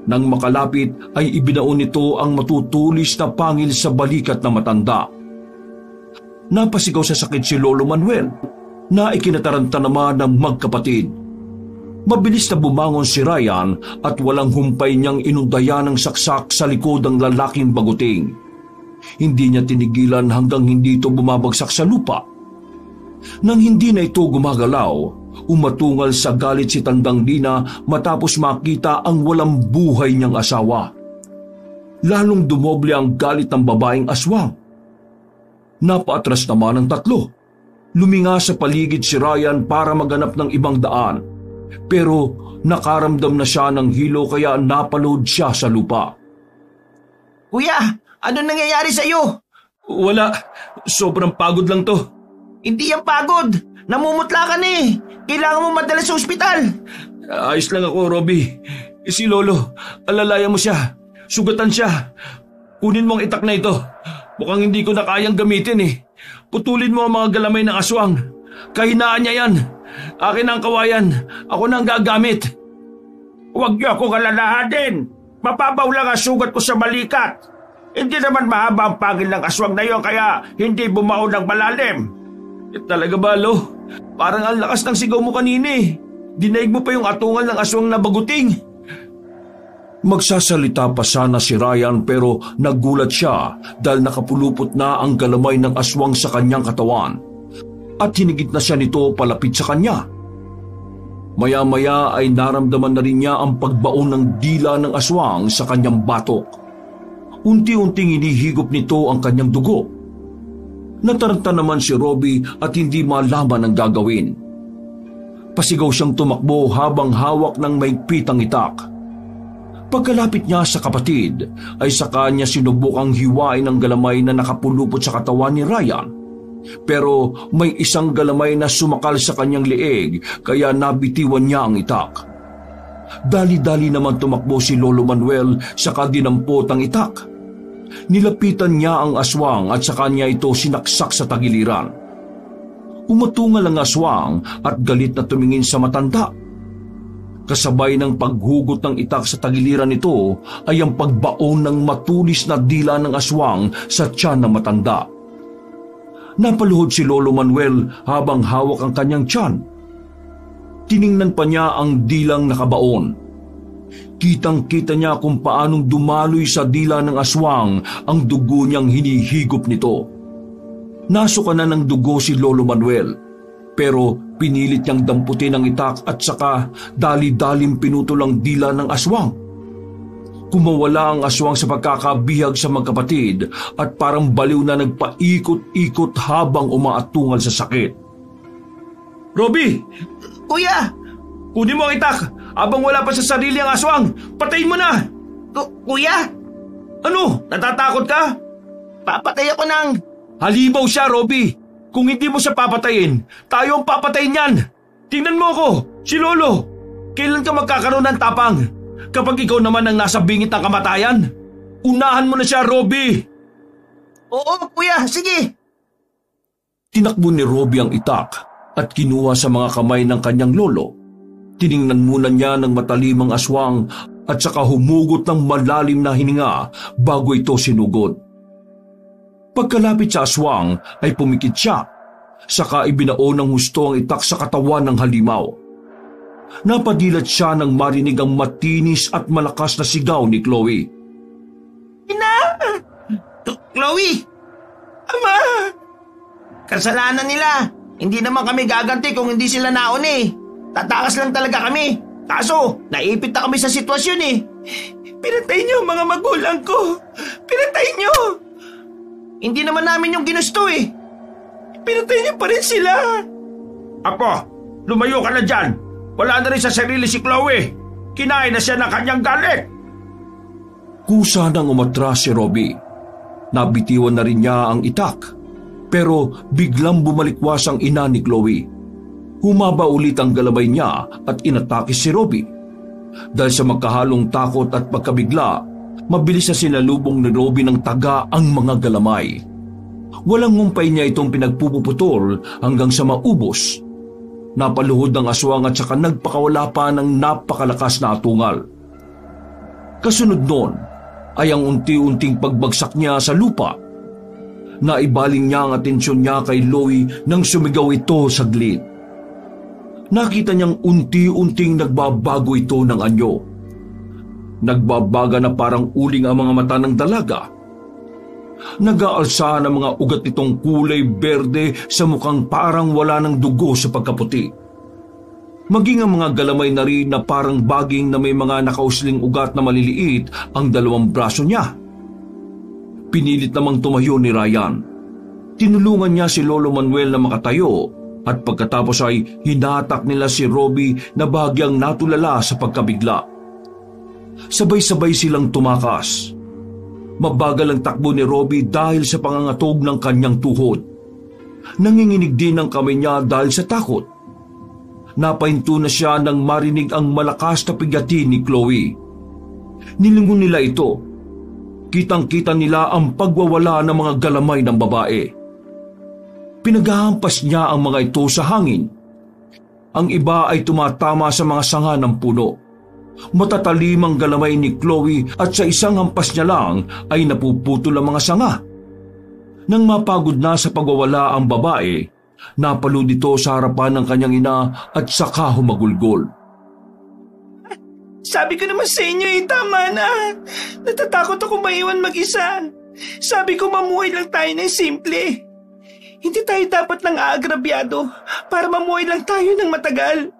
Nang makalapit ay ibinaon nito ang matutulis na pangil sa balikat na matanda. Napasigaw sa sakit si Lolo Manuel na ikinataranta naman ng magkapatid. Mabilis na bumangon si Ryan at walang humpay niyang inundayan ng saksak sa likod ng lalaking baguting. Hindi niya tinigilan hanggang hindi ito bumabagsak sa lupa. Nang hindi na ito gumagalaw, umatungal sa galit si Tandang Lina matapos makita ang walang buhay niyang asawa. Lalong dumoble ang galit ng babaeng aswang. Napaatras naman ang tatlo. Luminga sa paligid si Ryan para maghanap ng ibang daan. Pero nakaramdam na siya ng hilo kaya napalood siya sa lupa. Kuya, ano nangyayari sa iyo? Wala, sobrang pagod lang to. Hindi yan pagod. Namumutla ka Kailangan mo madala sa ospital. Ayos lang ako, Robbie. Si Lolo, alalayan mo siya. Sugatan siya. Kunin mo ang itak na ito. Mukhang hindi ko na kayang gamitin Putulin mo ang mga galamay ng aswang. Kahinaan niya yan. Akin ang kawayan. Ako na ang gagamit. Huwag niyo akong alalahanin. Mapabaw lang ang sugat ko sa balikat. Hindi naman mahaba ang pangil ng aswang na yon kaya hindi bumaon ng malalim. Talaga ba, Lo? Parang ang lakas ng sigaw mo kanina Dinaig mo pa yung atungal ng aswang na baguting. Magsasalita pa sana si Ryan pero nagulat siya dahil nakapulupot na ang galamay ng aswang sa kanyang katawan at hinigit na siya nito palapit sa kanya. Maya-maya ay naramdaman na rin niya ang pagbaon ng dila ng aswang sa kanyang batok. Unti-unting inihigop nito ang kanyang dugo. Nataranta naman si Robbie at hindi malaman ang gagawin. Pasigaw siyang tumakbo habang hawak ng maigpitang itak. Pagkalapit niya sa kapatid, ay saka niya sinubukang hiwain ang galamay na nakapulupot sa katawan ni Ryan. Pero may isang galamay na sumakal sa kanyang leeg kaya nabitiwan niya ang itak. Dali-dali naman tumakbo si Lolo Manuel saka dinampot ang itak. Nilapitan niya ang aswang at saka niya ito sinaksak sa tagiliran. Umatungal ang aswang at galit na tumingin sa matanda. Kasabay ng paghugot ng itak sa tagiliran nito ay ang pagbaon ng matulis na dila ng aswang sa tiyan ng matanda. Napaluhod si Lolo Manuel habang hawak ang kanyang tiyan. Tiningnan pa niya ang dilang nakabaon. Kitang-kita niya kung paanong dumaloy sa dila ng aswang ang dugo niyang hinihigop nito. Nasuka na ng dugo si Lolo Manuel, pero pinilit niyang damputin ang itak at saka dali-dalim pinutol ang dila ng aswang. Kumawala ang aswang sa pagkakabihag sa magkapatid at parang baliw na nagpaikot-ikot habang umaatungal sa sakit. Robbie! Kuya! Kunin mo ang itak! Abang wala pa sa sarili ang aswang! Patayin mo na! Kuya! Ano? Natatakot ka? Papatay ako ng... Halimaw siya, Robbie! Kung hindi mo siya papatayin, tayo ang papatayin niyan! Tingnan mo ako, si Lolo! Kailan ka magkakaroon ng tapang? Kapag ikaw naman ang nasa bingit ng kamatayan? Unahan mo na siya, Robbie! Oo, kuya, sige! Tinakbo ni Robbie ang itak at kinuha sa mga kamay ng kanyang lolo. Tiningnan muna niya ng matalimang aswang at saka humugot ng malalim na hininga bago ito sinugod. Pagkalapit sa aswang ay pumikit siya, saka ibinao ng husto ang itak sa katawan ng halimaw. Napadilat siya nang marinig ang matinis at malakas na sigaw ni Chloe. Ina! Chloe! Ama! Kasalanan nila. Hindi naman kami gaganti kung hindi sila nauna. Tatakas lang talaga kami. Kaso, naipit na kami sa sitwasyon eh. Pinatay niyo ang mga magulang ko. Pinatay niyo! Hindi naman namin yung ginusto eh. Pinatay niyo pa rin sila. Apo, lumayo ka na dyan. Wala na rin sa sarili si Chloe. Kinain na siya ng kanyang galit. Kusa nang umatras si Robbie. Nabitiwan na rin niya ang itak. Pero biglang bumalikwas ang ina ni Chloe. Humaba ulit ang galabay niya at inatake si Robbie. Dahil sa magkahalong takot at pagkabigla, mabilis na sinalubong ni Robbie ng taga ang mga galamay. Walang ngumpay niya itong pinagpuputol hanggang sa maubos. Napaluhod ng aswang at saka nagpakawala pa ng napakalakas na atungal. Kasunod noon ay ang unti-unting pagbagsak niya sa lupa. Naibaling niya ang atensyon niya kay Chloe nang sumigaw ito saglit. Nakita niyang unti-unting nagbabago ito ng anyo. Nagbabaga na parang uling ang mga mata ng dalaga. Nag-aalsa ng mga ugat nitong kulay berde sa mukhang parang wala ng dugo sa pagkaputi. Maging ang mga galamay na rin na parang baging na may mga nakausling ugat na maliliit ang dalawang braso niya. Pinilit namang tumayo ni Ryan. Tinulungan niya si Lolo Manuel na makatayo at pagkatapos ay hinatak nila si Robbie na bahagyang natulala sa pagkabigla. Sabay-sabay silang tumakas. Mabagal ang takbo ni Robbie dahil sa pangangatog ng kanyang tuhod. Nanginginig din ang kamay niya dahil sa takot. Napahinto na siya nang marinig ang malakas na pigati ni Chloe. Nilingon nila ito. Kitang-kita nila ang pagwawala ng mga galamay ng babae. Pinaghahampas niya ang mga ito sa hangin. Ang iba ay tumatama sa mga sanga ng puno. Matatalim ang galamay ni Chloe at sa isang hampas niya lang ay napuputol ang mga sanga. Nang mapagod na sa pagwawala ang babae, napalud ito sa harapan ng kanyang ina at saka humagulgol. Sabi ko naman sa inyo tama na. Natatakot ako maiwan mag-isa. Sabi ko mamuhay lang tayo ng simple. Hindi tayo dapat lang aagrabyado para mamuhay lang tayo ng matagal.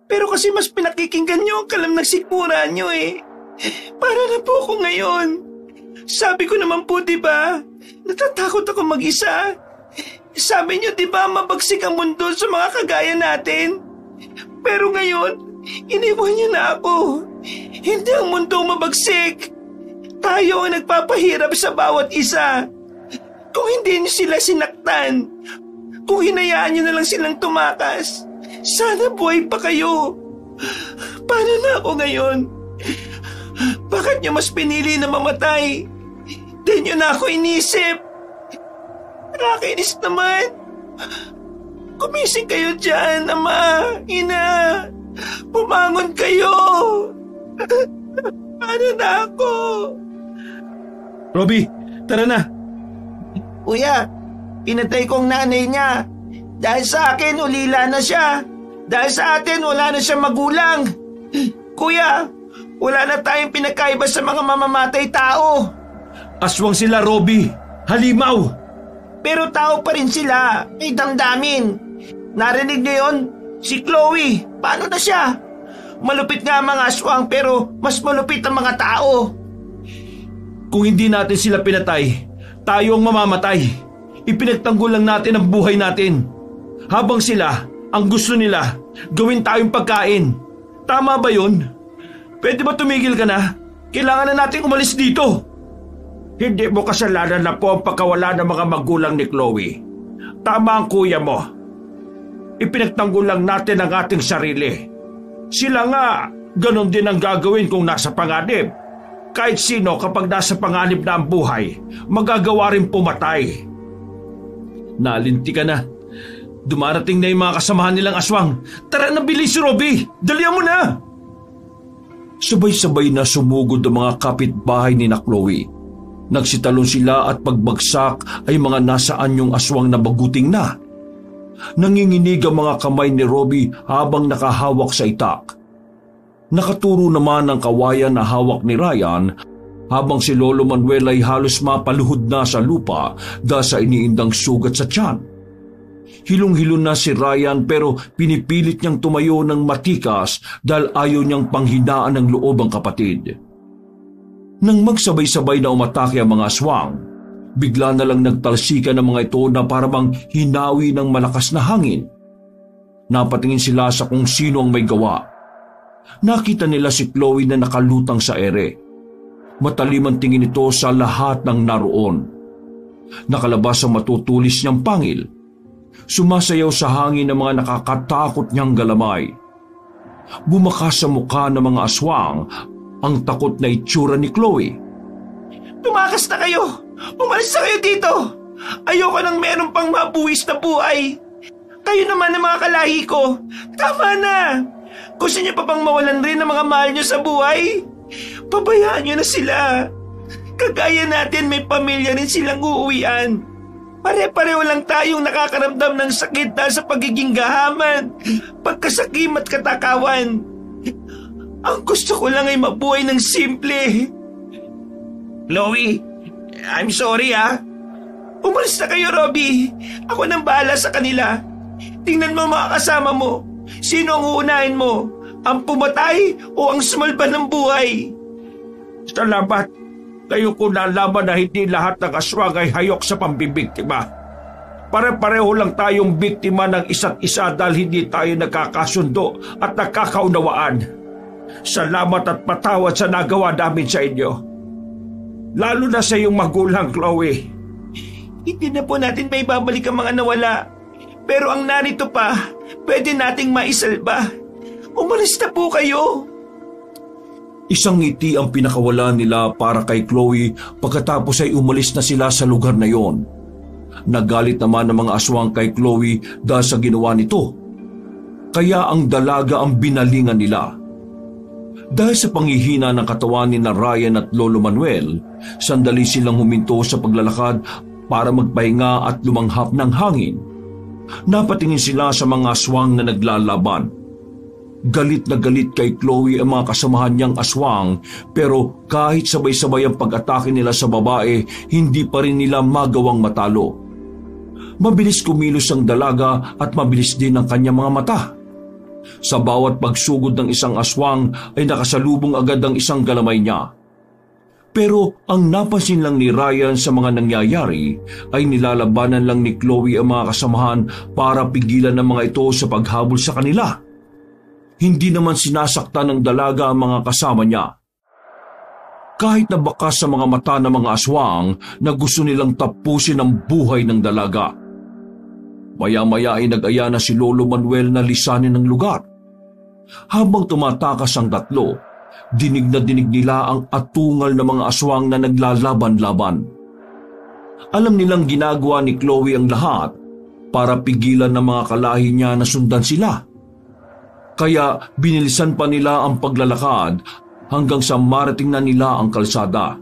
Pero kasi mas pinakikinggan nyo ang kalam ng sikmura nyo Para na po ako ngayon. Sabi ko naman po diba, natatakot ako mag-isa. Sabi nyo diba mabagsik ang mundo sa mga kagaya natin. Pero ngayon, iniwan niyo na ako. Hindi ang mundo mabagsik. Tayo ang nagpapahirap sa bawat isa. Kung hindi niyo sila sinaktan, kung hinayaan niyo na lang silang tumakas, sana buhay pa kayo. Paano na ako ngayon? Bakit niyo mas pinili na mamatay? Di niyo na ako inisip. Nakakainis naman. Kumising kayo dyan, Ama, Ina. Bumangon kayo. Paano na ako? Robbie, tara na. Kuya, pinatay kong nanay niya. Dahil sa akin, ulila na siya. Dahil sa atin, wala na siyang magulang. Kuya, wala na tayong pinagkaiba sa mga mamamatay tao. Aswang sila, Robbie. Halimaw. Pero tao pa rin sila. May damdamin. Narinig niyo yun? Si Chloe, paano na siya? Malupit nga ang mga aswang pero mas malupit ang mga tao. Kung hindi natin sila pinatay, tayo ang mamamatay. Ipinagtanggol lang natin ang buhay natin. Habang sila, ang gusto nila, gawin tayong pagkain. Tama ba yun? Pwede ba tumigil ka na? Kailangan na natin umalis dito. Hindi mo kasalanan na po ang pagkawala ng mga magulang ni Chloe. Tama ang kuya mo. Ipinagtanggol lang natin ang ating sarili. Sila nga, ganon din ang gagawin kung nasa panganib. Kahit sino kapag nasa panganib na ang buhay, magagawa rin pumatay. Nalinti ka na. Dumarating na yung mga kasamahan nilang aswang. Tara na, bilis, Robbie! Dalihan mo na! Sabay-sabay na sumugod ang mga kapitbahay ni na Chloe. Nagsitalon sila at pagbagsak ay mga nasa anyong aswang na baguting na. Nanginginig ang mga kamay ni Robbie habang nakahawak sa itak. Nakaturo naman ang kawayan na hawak ni Ryan habang si Lolo Manuel ay halos mapaluhod na sa lupa dahil sa iniindang sugat sa tiyan. Hilong-hilo na si Ryan pero pinipilit niyang tumayo ng matikas dahil ayaw niyang panghinaan ng loob ang kapatid. Nang magsabay-sabay na umatake ang mga aswang, bigla na lang nagtalsikan ng mga ito na parang hinawi ng malakas na hangin. Napatingin sila sa kung sino ang may gawa. Nakita nila si Chloe na nakalutang sa ere. Matalim ang tingin ito sa lahat ng naroon. Nakalabas ang matutulis niyang pangil. Sumasayaw sa hangin ng mga nakakatakot niyang galamay. Bumakas sa mukha ng mga aswang ang takot na itsura ni Chloe. Tumakas na kayo! Umalis na kayo dito! Ayoko nang meron pang mabuwis na buhay! Kayo naman ang mga kalahi ko! Tama na! Gusto niyo pa bang mawalan rin ng mga mahal niyo sa buhay? Pabayaan niyo na sila! Kagaya natin may pamilya rin silang uuwian. Pare-pareho lang tayong nakakaramdam ng sakit dahil sa pagiging gahaman, pagkasakim at katakawan. Ang gusto ko lang ay mabuhay ng simple. Chloe, I'm sorry Umalis na kayo, Robbie. Ako nang bahala sa kanila. Tingnan mo mga kasama mo. Sino ang uunahin mo? Ang pumatay o ang sumalba ng buhay? Salamat. Ngayon ko nalaman na hindi lahat ng aswang ay hayok sa pambibiktima. Pare-pareho lang tayong biktima ng isa't isa dahil hindi tayo nagkakasundo at nagkakaunawaan. Salamat at patawad sa nagawa namin sa inyo. Lalo na sa iyong magulang, Chloe. Hindi na po natin may babalik ang mga nawala. Pero ang narito pa, pwede nating maisalba. Umalis na po kayo. Isang ngiti ang pinakawala nila para kay Chloe pagkatapos ay umalis na sila sa lugar na yon. Nagalit naman ang mga aswang kay Chloe dahil sa ginawa nito. Kaya ang dalaga ang binalingan nila. Dahil sa panghihina ng katawan ni na Ryan at Lolo Manuel, sandali silang huminto sa paglalakad para magpahinga at lumanghap ng hangin. Napatingin sila sa mga aswang na naglalaban. Galit na galit kay Chloe ang mga kasamahan niyang aswang, pero kahit sabay-sabay ang pag-atake nila sa babae, hindi pa rin nila magawang matalo. Mabilis kumilos ang dalaga at mabilis din ang kanyang mga mata. Sa bawat pagsugod ng isang aswang ay nakasalubong agad ang isang galamay niya. Pero ang napansin lang ni Ryan sa mga nangyayari ay nilalabanan lang ni Chloe ang mga kasamahan para pigilan ng mga ito sa paghabol sa kanila. Hindi naman sinasaktan ng dalaga ang mga kasama niya. Kahit na bakas sa mga mata ng mga aswang na gusto nilang tapusin ang buhay ng dalaga. Maya-maya ay nag-aya na si Lolo Manuel na lisanin ng lugar. Habang tumatakas ang tatlo, dinig na dinig nila ang atungal ng mga aswang na naglalaban-laban. Alam nilang ginagawa ni Chloe ang lahat para pigilan ng mga kalahi niya na sundan sila. Kaya binilisan pa nila ang paglalakad hanggang sa marating na nila ang kalsada.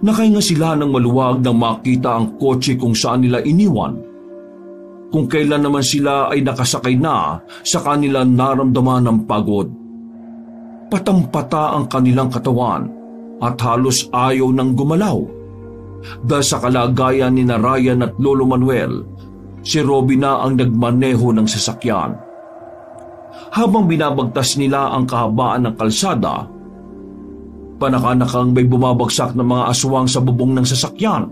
Nakahinga sila ng maluwag nang makita ang kotse kung saan nila iniwan. Kung kailan naman sila ay nakasakay na, sa kanila naramdaman ng pagod. Patampata ang kanilang katawan at halos ayaw nang gumalaw. Dahil sa kalagayan ni Ryan at Lolo Manuel, si Robbie na ang nagmaneho ng sasakyan. Habang binabagtas nila ang kahabaan ng kalsada, panakanakang may bumabagsak ng mga aswang sa bubong ng sasakyan.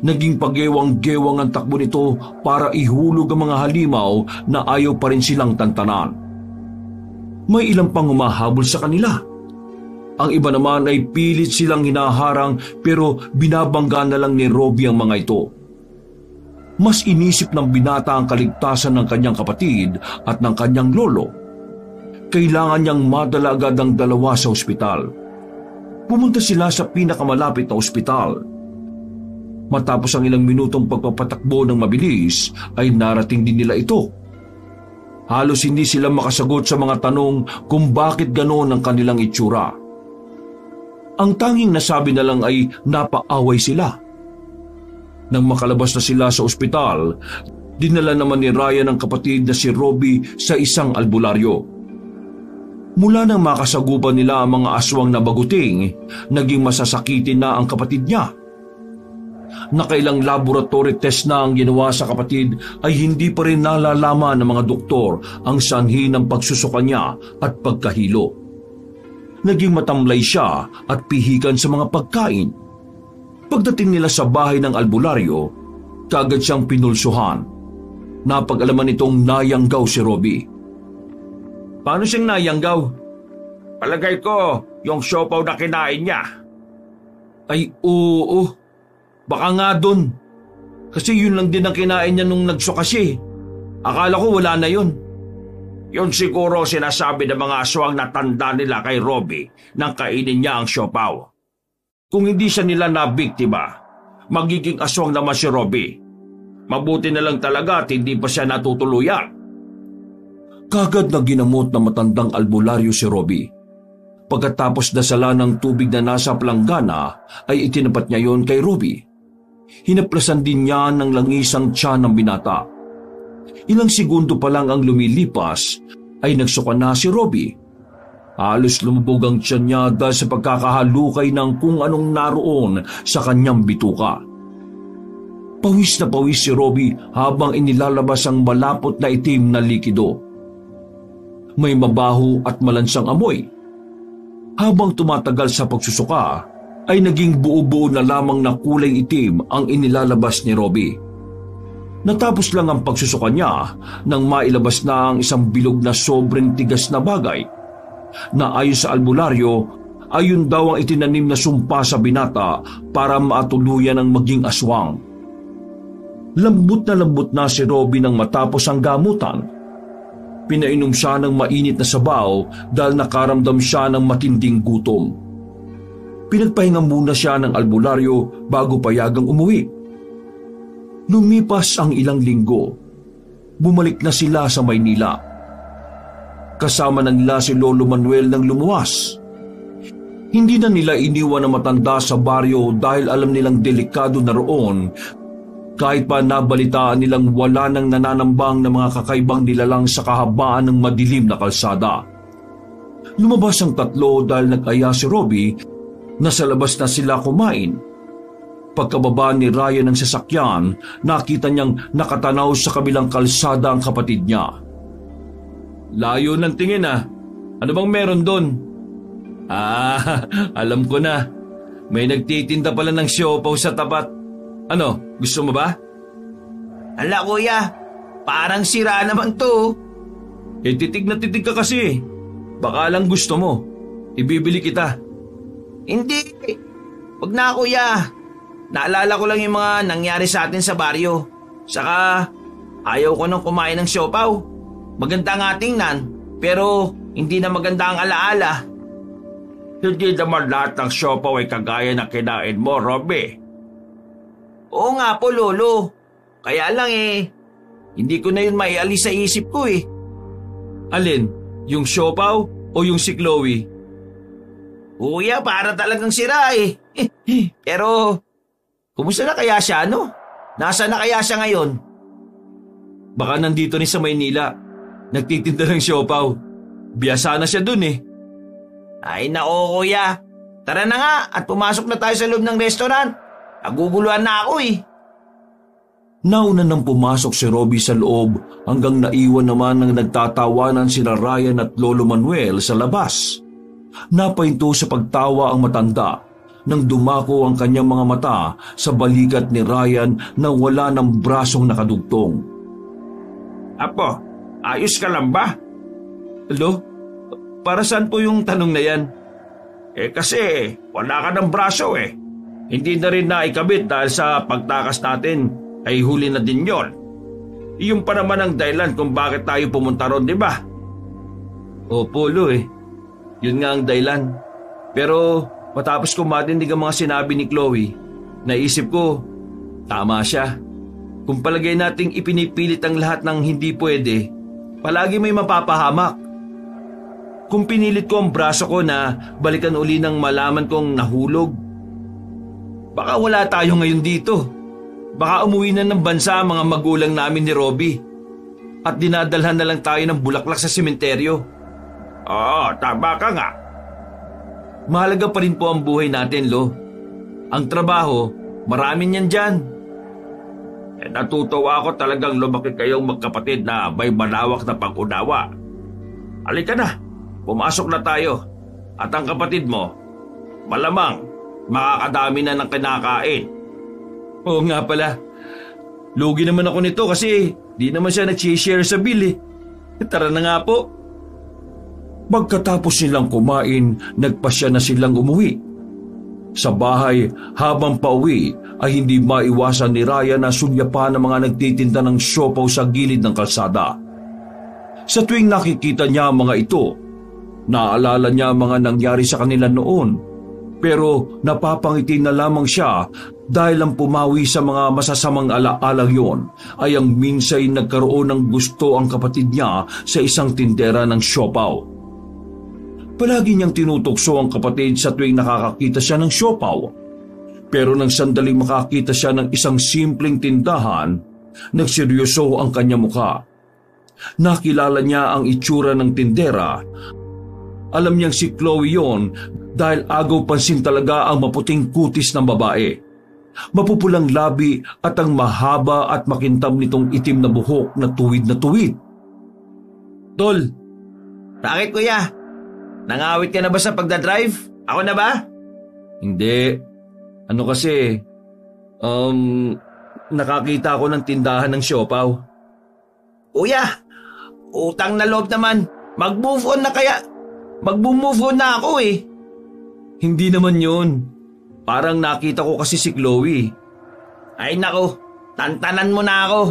Naging paggewang-gewang ang takbo nito para ihulog ang mga halimaw na ayaw pa rin silang tantanan. May ilang pang humahabol sa kanila. Ang iba naman ay pilit silang hinaharang pero binabangga na lang ni Robbie ang mga ito. Mas inisip ng binata ang kaligtasan ng kanyang kapatid at ng kanyang lolo. Kailangan niyang madala agad ang dalawa sa ospital. Pumunta sila sa pinakamalapit na ospital. Matapos ang ilang minutong pagpapatakbo ng mabilis, ay narating din nila ito. Halos hindi sila makasagot sa mga tanong kung bakit ganoon ang kanilang itsura. Ang tanging nasabi na lang ay napaaway sila. Nang makalabas na sila sa ospital, dinala naman ni Ryan ang kapatid na si Robbie sa isang albularyo. Mula nang makasagupan nila ang mga aswang na baguting, naging masasakitin na ang kapatid niya. Nakailang laboratory test na ang ginawa sa kapatid ay hindi pa rin nalalaman ng mga doktor ang sanhi ng pagsusuka niya at pagkahilo. Naging matamlay siya at pihikan sa mga pagkain. Pagdating nila sa bahay ng albularyo, kagad siyang pinulsuhan. Napag-alaman nitong nayanggaw si Robbie. Paano siyang nayanggaw? Palagay ko, yung siopaw na kinain niya. Ay oo, baka nga dun. Kasi yun lang din ang kinain niya nung nagsuka siya. Akala ko wala na yun. Yun siguro sinasabi ng mga aswang na tanda nila kay Robbie nang kainin niya ang siopaw. Kung hindi siya nila nabiktima, magiging aswang naman si Robbie. Mabuti na lang talaga at hindi pa siya natutuluyan. Kagad na ginamot na matandang albularyo si Robbie. Pagkatapos dasala ng tubig na nasa planggana, ay itinapat niya yon kay Robbie. Hinaplasan din niya ng langisang tiyan ng binata. Ilang segundo pa lang ang lumilipas, ay nagsuka na si Robbie. Halos lumubog ang tiyan niya dahil sa pagkakahalukay ng kung anong naroon sa kanyang bituka. Pawis na pawis si Robbie habang inilalabas ang malapot na itim na likido. May mabaho at malansang amoy. Habang tumatagal sa pagsusuka, ay naging buo-buo na lamang na kulay itim ang inilalabas ni Robbie. Natapos lang ang pagsusuka niya nang mailabas na ang isang bilog na sobrang tigas na bagay na ayon sa albularyo, ayon daw ang itinanim na sumpa sa binata para maatuluyan ang maging aswang. Lambot na si Robbie nang matapos ang gamutan. Pinainom siya ng mainit na sabaw dahil nakaramdam siya ng matinding gutom. Pinagpahinga muna siya ng albularyo bago payagang umuwi. Lumipas ang ilang linggo. Bumalik na sila sa Maynila. Kasama na nila si Lolo Manuel nang lumuwas. Hindi na nila iniwan na matanda sa baryo dahil alam nilang delikado na roon kahit pa nabalitaan nilang wala nang nananambang na mga kakaibang nilalang sa kahabaan ng madilim na kalsada. Lumabas ang tatlo dahil nag-aya si Robbie na sa labas na sila kumain. Pagkababa ni Ryan ng sasakyan, nakita niyang nakatanaw sa kabilang kalsada ang kapatid niya. Layo ng tingin ah. Ano bang meron doon? Alam ko na. May nagtitinda pala ng siopaw sa tapat. Ano, gusto mo ba? Ala kuya, parang sira naman to. Titig na titig ka kasi. Baka lang gusto mo. Ibibili kita. Hindi, wag na kuya. Naalala ko lang yung mga nangyari sa atin sa baryo. Saka ayaw ko nang kumain ng siopaw. Maganda nga tingnan, pero hindi na maganda ang alaala. Hindi naman lahat ng siopaw ay kagaya na kinain mo, Robbie. Oo nga po, Lolo. Kaya lang hindi ko na yun maialis sa isip ko eh. Alin? Yung siopaw o yung si Chloe? Kuya, para talagang sira eh. Pero, kumusta na kaya siya, no? Nasaan na kaya siya ngayon? Baka nandito ni sa Maynila. Nagtitinda ng siopaw. Biyasa na siya dun eh. Ay nako kuya. Tara na nga at pumasok na tayo sa loob ng restaurant. Naguguluhan na ako eh. Nauna nang pumasok si Robbie sa loob hanggang naiwan naman ng nagtatawanan sina Ryan at Lolo Manuel sa labas. Napahinto sa pagtawa ang matanda nang dumako ang kanyang mga mata sa balikat ni Ryan na wala ng brasong nakadugtong. Apo, ayos ka lang ba? Lo, para saan po yung tanong na yan? Kasi wala ka ng braso eh. Hindi na rin naikabit dahil sa pagtakas natin ay huli na din yon. Iyon pa naman ang dahilan kung bakit tayo pumunta ron, di ba? Opo, Lo eh. Yun nga ang dahilan. Pero matapos ko matinig ang mga sinabi ni Chloe, naisip ko, tama siya. Kung palagay nating ipinipilit ang lahat ng hindi pwede, palagi may mapapahamak. Kung pinilit ko ang braso ko na balikan uli nang malaman kong nahulog, baka wala tayo ngayon dito. Baka umuwi na ng bansa ang mga magulang namin ni Robbie at dinadalhan na lang tayo ng bulaklak sa sementeryo. Oo, tama ka nga. Mahalaga pa rin po ang buhay natin, Lo. Ang trabaho, marami niyan dyan. Natutuwa ako talagang lumaki kayong magkapatid na may malawak na pag-unawa. Halika na, pumasok na tayo. At ang kapatid mo, malamang makakadami na ng kinakain. Oo nga pala. Lugi naman ako nito kasi di naman siya nag-share sa bill eh. Tara na nga po. Pagkatapos nilang kumain, nagpasya na silang umuwi. Sa bahay, habang pauwi, ay hindi maiwasan ni Ryan na sunyapan ng mga nagtitinda ng siopaw sa gilid ng kalsada. Sa tuwing nakikita niya ang mga ito, naalala niya ang mga nangyari sa kanila noon, pero napapangiti na lamang siya dahil ang pumawi sa mga masasamang alaalang yon ay ang minsay nagkaroon ng gusto ang kapatid niya sa isang tindera ng siopaw. Palagi niyang tinutokso ang kapatid sa tuwing nakakakita siya ng siopaw. Pero nang sandaling makakita siya ng isang simpleng tindahan, nagseryoso ang kanyang mukha. Nakilala niya ang itsura ng tindera. Alam niyang si Chloe yon dahil agaw pansin talaga ang maputing kutis ng babae. Mapupulang labi at ang mahaba at makintab nitong itim na buhok na tuwid na tuwid. Tol, bakit kuya? Nangawit ka na ba sa pagdadrive? Ako na ba? Hindi. Ano kasi, nakakita ako ng tindahan ng siopaw. Kuya, utang na loob naman. Mag-move on na kaya. Mag-move on na ako eh. Hindi naman yun. Parang nakita ko kasi si Chloe. Ay nako, tantanan mo na ako.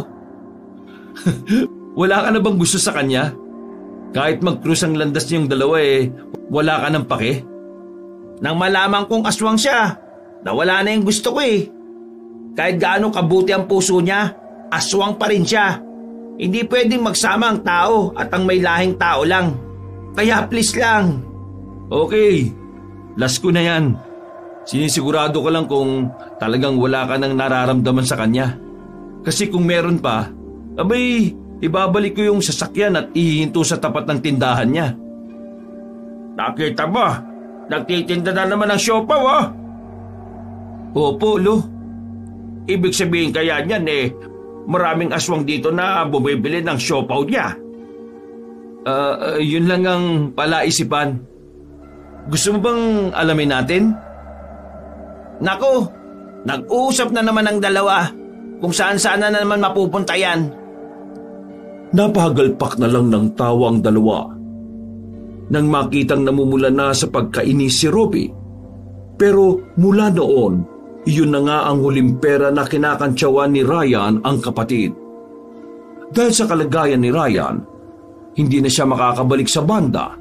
Wala ka na bang gusto sa kanya? Kahit mag-cruise ang landas niyong dalawa wala ka ng pake? Nang malaman kong aswang siya, nawala na yung gusto ko eh. Kahit gaano kabuti ang puso niya, aswang pa rin siya. Hindi pwedeng magsama ang tao at ang may lahing tao lang. Kaya please lang. Okay, last ko na yan. Sinisigurado ko lang kung talagang wala ka nang nararamdaman sa kanya. Kasi kung meron pa, abay, ibabalik ko yung sasakyan at ihinto sa tapat ng tindahan niya. Nakita mo, nagtitinda na naman ng siopaw, oh. Opo, Lo. Ibig sabihin kaya niyan maraming aswang dito na bumibili ng siopaw niya. Yun lang ang palaisipan. Gusto mo bang alamin natin? Nako, nag-uusap na naman ang dalawa kung saan-saan na naman mapupunta yan. Napahagalpak na lang ng tawa ang dalawa. Nang makitang namumula na sa pagkainis si Robbie. Pero mula noon, iyon na nga ang huling pera na kinakantsawan ni Ryan ang kapatid. Dahil sa kalagayan ni Ryan, hindi na siya makakabalik sa banda.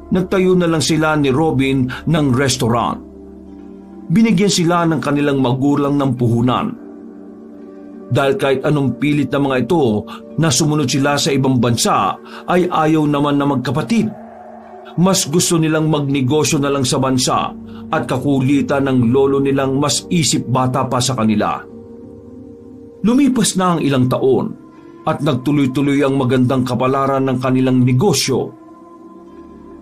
Nagtayo na lang sila ni Robin ng restaurant. Binigyan sila ng kanilang magulang ng puhunan. Dahil kahit anong pilit na mga ito na sumunod sila sa ibang bansa ay ayaw naman na magkapatid. Mas gusto nilang magnegosyo na lang sa bansa at kakulitan ng lolo nilang mas isip bata pa sa kanila. Lumipas na ang ilang taon at nagtuloy-tuloy ang magandang kapalaran ng kanilang negosyo.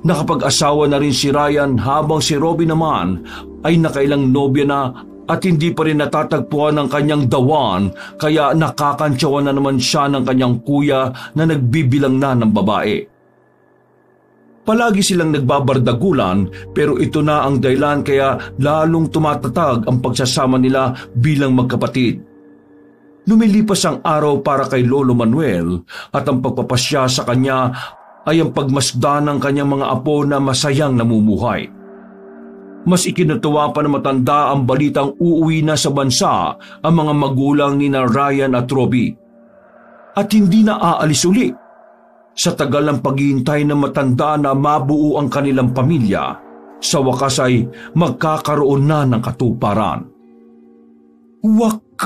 Nakapag-asawa na rin si Ryan habang si Robbie naman ay nakailang nobya na at hindi pa rin natatagpuan ng kanyang dawan kaya nakakantsawan na naman siya ng kanyang kuya na nagbibilang na ng babae. Palagi silang nagbabardagulan pero ito na ang dahilan kaya lalong tumatatag ang pagsasama nila bilang magkapatid. Lumilipas ang araw para kay Lolo Manuel at ang pagpapasya sa kanya ay ang pagmasdan ng kanyang mga apo na masayang namumuhay. Mas ikinatuwa pa na matanda ang balitang uuwi na sa bansa ang mga magulang ni Ryan at Robbie. At hindi na aalis uli. Sa tagal ng paghihintay na matanda na mabuo ang kanilang pamilya, sa wakas ay magkakaroon na ng katuparan. Wakas!